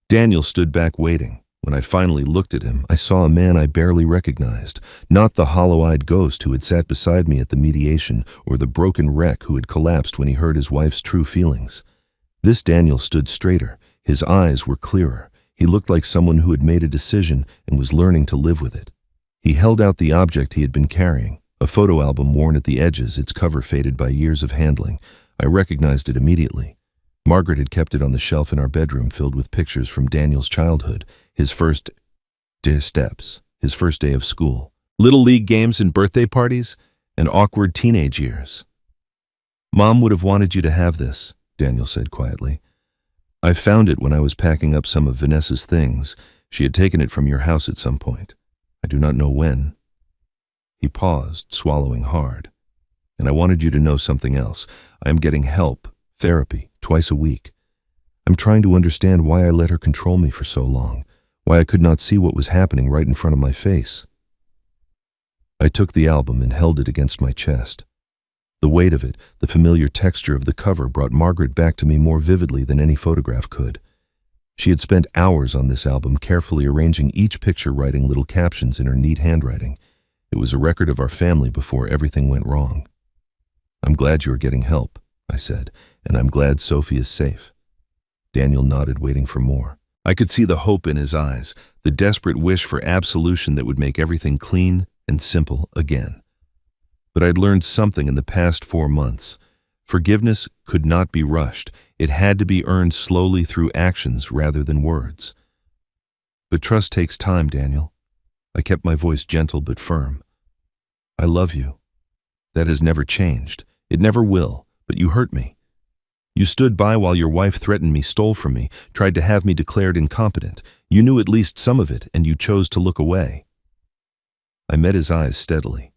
Daniel stood back waiting. When I finally looked at him, I saw a man I barely recognized, not the hollow-eyed ghost who had sat beside me at the mediation or the broken wreck who had collapsed when he heard his wife's true feelings. This Daniel stood straighter. His eyes were clearer. He looked like someone who had made a decision and was learning to live with it. He held out the object he had been carrying, a photo album worn at the edges, its cover faded by years of handling. I recognized it immediately. Margaret had kept it on the shelf in our bedroom, filled with pictures from Daniel's childhood, his first steps, his first day of school, little league games and birthday parties, and awkward teenage years. Mom would have wanted you to have this, Daniel said quietly. I found it when I was packing up some of Vanessa's things. She had taken it from your house at some point. I do not know when. He paused, swallowing hard. And I wanted you to know something else. I am getting help, therapy, twice a week. I'm trying to understand why I let her control me for so long, why I could not see what was happening right in front of my face. I took the album and held it against my chest. The weight of it, the familiar texture of the cover, brought Margaret back to me more vividly than any photograph could. She had spent hours on this album, carefully arranging each picture, writing little captions in her neat handwriting. It was a record of our family before everything went wrong. I'm glad you are getting help, I said, and I'm glad Sophie is safe. Daniel nodded, waiting for more. I could see the hope in his eyes, the desperate wish for absolution that would make everything clean and simple again. But I'd learned something in the past 4 months. Forgiveness could not be rushed. It had to be earned slowly through actions rather than words. But trust takes time, Daniel. I kept my voice gentle but firm. I love you. That has never changed. It never will, but you hurt me. You stood by while your wife threatened me, stole from me, tried to have me declared incompetent. You knew at least some of it, and you chose to look away. I met his eyes steadily.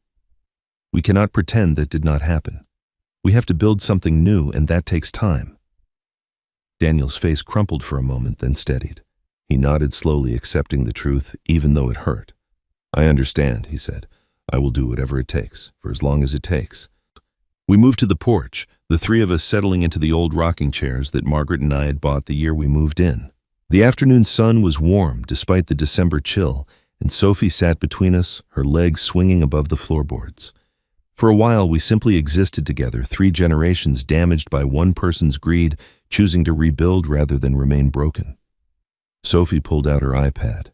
We cannot pretend that did not happen. We have to build something new, and that takes time. Daniel's face crumpled for a moment, then steadied. He nodded slowly, accepting the truth, even though it hurt. "I understand," he said. "I will do whatever it takes, for as long as it takes." We moved to the porch, the three of us settling into the old rocking chairs that Margaret and I had bought the year we moved in. The afternoon sun was warm despite the December chill, and Sophie sat between us, her legs swinging above the floorboards. For a while, we simply existed together, 3 generations damaged by one person's greed, choosing to rebuild rather than remain broken. Sophie pulled out her iPad.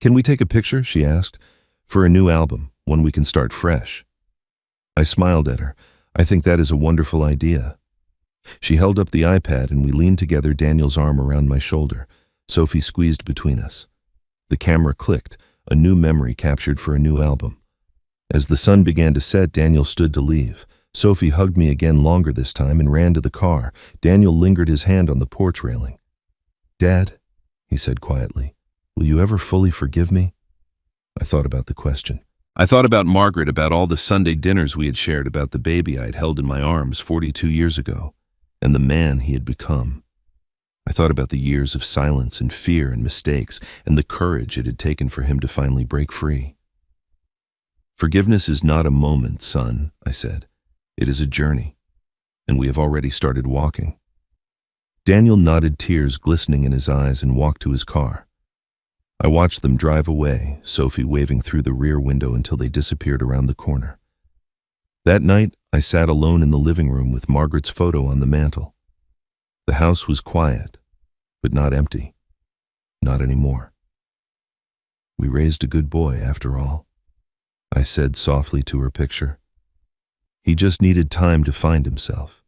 "Can we take a picture?" she asked. "For a new album, one we can start fresh." I smiled at her. "I think that is a wonderful idea." She held up the iPad and we leaned together, Daniel's arm around my shoulder. Sophie squeezed between us. The camera clicked, a new memory captured for a new album. As the sun began to set, Daniel stood to leave. Sophie hugged me again, longer this time, and ran to the car. Daniel lingered, his hand on the porch railing. "Dad," he said quietly, "will you ever fully forgive me?" I thought about the question. I thought about Margaret, about all the Sunday dinners we had shared, about the baby I had held in my arms 42 years ago, and the man he had become. I thought about the years of silence and fear and mistakes, and the courage it had taken for him to finally break free. "Forgiveness is not a moment, son," I said. "It is a journey, and we have already started walking." Daniel nodded, tears glistening in his eyes, and walked to his car. I watched them drive away, Sophie waving through the rear window until they disappeared around the corner. That night, I sat alone in the living room with Margaret's photo on the mantel. The house was quiet, but not empty. Not anymore. "We raised a good boy, after all," I said softly to her picture. "He just needed time to find himself."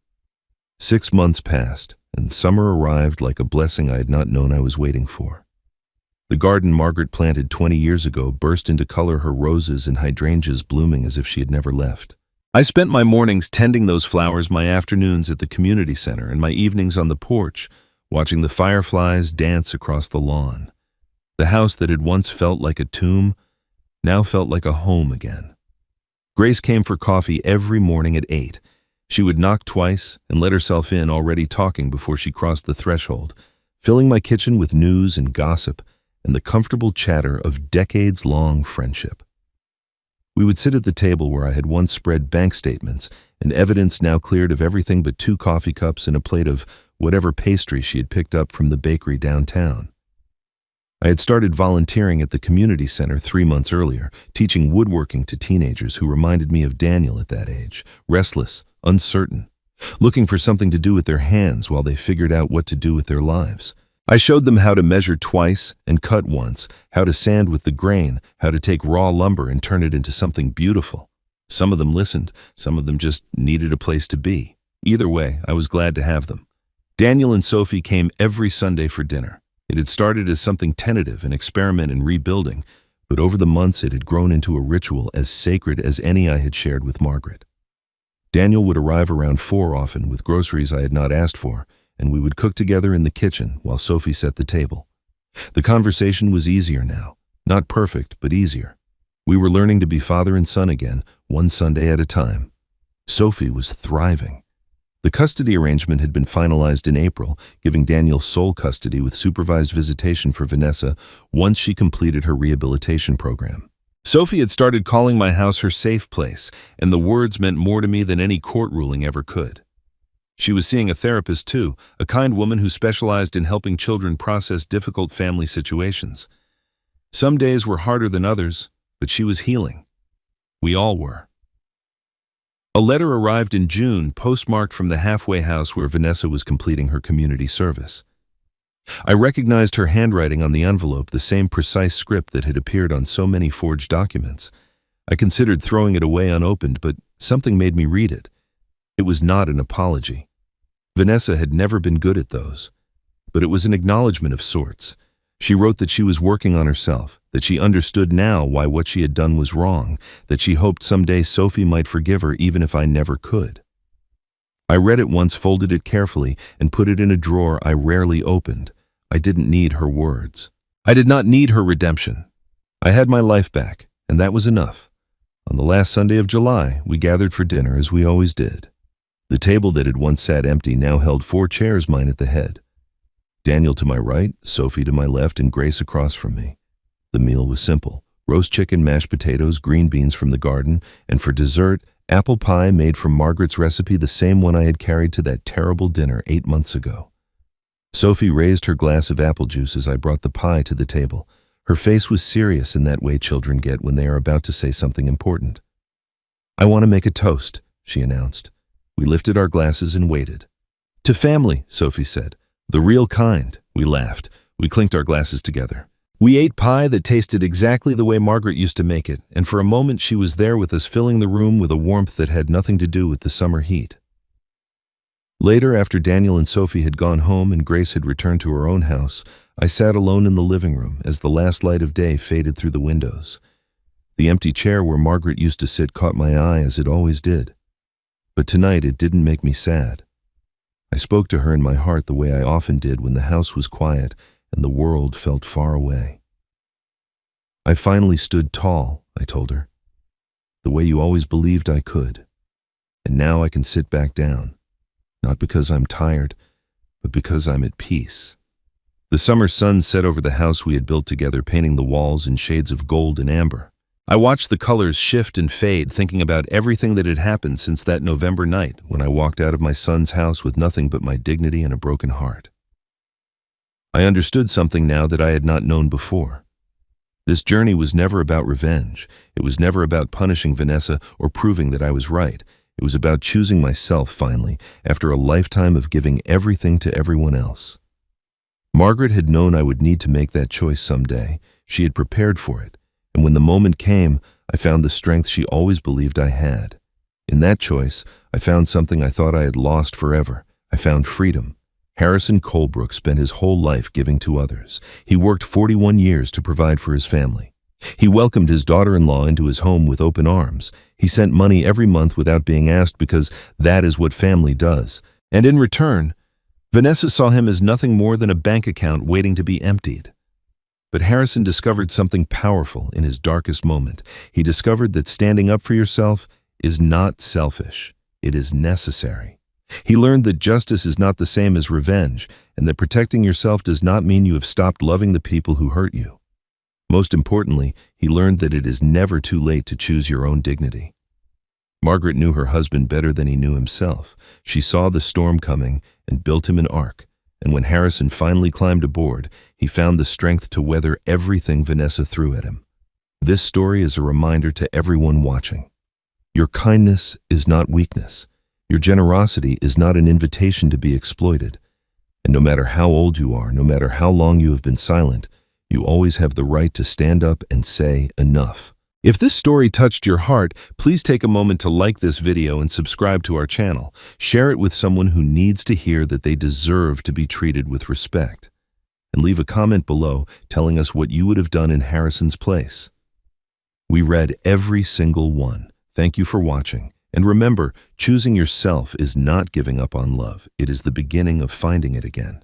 6 months passed, and summer arrived like a blessing I had not known I was waiting for. The garden Margaret planted 20 years ago burst into color, her roses and hydrangeas blooming as if she had never left. I spent my mornings tending those flowers, my afternoons at the community center, and my evenings on the porch, watching the fireflies dance across the lawn. The house that had once felt like a tomb now felt like a home again. Grace came for coffee every morning at 8. She would knock twice and let herself in, already talking before she crossed the threshold, filling my kitchen with news and gossip and the comfortable chatter of decades-long friendship. We would sit at the table where I had once spread bank statements and evidence now cleared of everything but 2 coffee cups and a plate of whatever pastry she had picked up from the bakery downtown. I had started volunteering at the community center 3 months earlier, teaching woodworking to teenagers who reminded me of Daniel at that age, restless, uncertain, looking for something to do with their hands while they figured out what to do with their lives. I showed them how to measure twice and cut once, how to sand with the grain, how to take raw lumber and turn it into something beautiful. Some of them listened, some of them just needed a place to be. Either way, I was glad to have them. Daniel and Sophie came every Sunday for dinner. It had started as something tentative, an experiment in rebuilding, but over the months it had grown into a ritual as sacred as any I had shared with Margaret. Daniel would arrive around 4 often with groceries I had not asked for, and we would cook together in the kitchen while Sophie set the table. The conversation was easier now. Not perfect, but easier. We were learning to be father and son again, one Sunday at a time. Sophie was thriving. The custody arrangement had been finalized in April, giving Daniel sole custody with supervised visitation for Vanessa once she completed her rehabilitation program. Sophie had started calling my house her safe place, and the words meant more to me than any court ruling ever could. She was seeing a therapist too, a kind woman who specialized in helping children process difficult family situations. Some days were harder than others, but she was healing. We all were. A letter arrived in June, postmarked from the halfway house where Vanessa was completing her community service. I recognized her handwriting on the envelope, the same precise script that had appeared on so many forged documents. I considered throwing it away unopened, but something made me read it. It was not an apology. Vanessa had never been good at those, but it was an acknowledgement of sorts. She wrote that she was working on herself, that she understood now why what she had done was wrong, that she hoped someday Sophie might forgive her even if I never could. I read it once, folded it carefully, and put it in a drawer I rarely opened. I didn't need her words. I did not need her redemption. I had my life back, and that was enough. On the last Sunday of July, we gathered for dinner as we always did. The table that had once sat empty now held 4 chairs, mine at the head. Daniel to my right, Sophie to my left, and Grace across from me. The meal was simple: roast chicken, mashed potatoes, green beans from the garden, and for dessert, apple pie made from Margaret's recipe, the same one I had carried to that terrible dinner 8 months ago. Sophie raised her glass of apple juice as I brought the pie to the table. Her face was serious in that way children get when they are about to say something important. "I want to make a toast," she announced. We lifted our glasses and waited. "To family," Sophie said. "The real kind." We laughed. We clinked our glasses together. We ate pie that tasted exactly the way Margaret used to make it, and for a moment she was there with us, filling the room with a warmth that had nothing to do with the summer heat. Later, after Daniel and Sophie had gone home and Grace had returned to her own house, I sat alone in the living room as the last light of day faded through the windows. The empty chair where Margaret used to sit caught my eye, as it always did. But tonight it didn't make me sad. I spoke to her in my heart the way I often did when the house was quiet and the world felt far away. "I finally stood tall," I told her, "the way you always believed I could. And now I can sit back down, not because I'm tired, but because I'm at peace." The summer sun set over the house we had built together, painting the walls in shades of gold and amber. I watched the colors shift and fade, thinking about everything that had happened since that November night when I walked out of my son's house with nothing but my dignity and a broken heart. I understood something now that I had not known before. This journey was never about revenge. It was never about punishing Vanessa or proving that I was right. It was about choosing myself finally, after a lifetime of giving everything to everyone else. Margaret had known I would need to make that choice someday. She had prepared for it. And when the moment came, I found the strength she always believed I had. In that choice, I found something I thought I had lost forever. I found freedom. Harrison Colebrook spent his whole life giving to others. He worked 41 years to provide for his family. He welcomed his daughter-in-law into his home with open arms. He sent money every month without being asked, because that is what family does. And in return, Vanessa saw him as nothing more than a bank account waiting to be emptied. But Harrison discovered something powerful in his darkest moment. He discovered that standing up for yourself is not selfish. It is necessary. He learned that justice is not the same as revenge, and that protecting yourself does not mean you have stopped loving the people who hurt you. Most importantly, he learned that it is never too late to choose your own dignity. Margaret knew her husband better than he knew himself. She saw the storm coming and built him an ark. And when Harrison finally climbed aboard, he found the strength to weather everything Vanessa threw at him. This story is a reminder to everyone watching. Your kindness is not weakness. Your generosity is not an invitation to be exploited. And no matter how old you are, no matter how long you have been silent, you always have the right to stand up and say enough. If this story touched your heart, please take a moment to like this video and subscribe to our channel. Share it with someone who needs to hear that they deserve to be treated with respect. And leave a comment below telling us what you would have done in Harrison's place. We read every single one. Thank you for watching. And remember, choosing yourself is not giving up on love. It is the beginning of finding it again.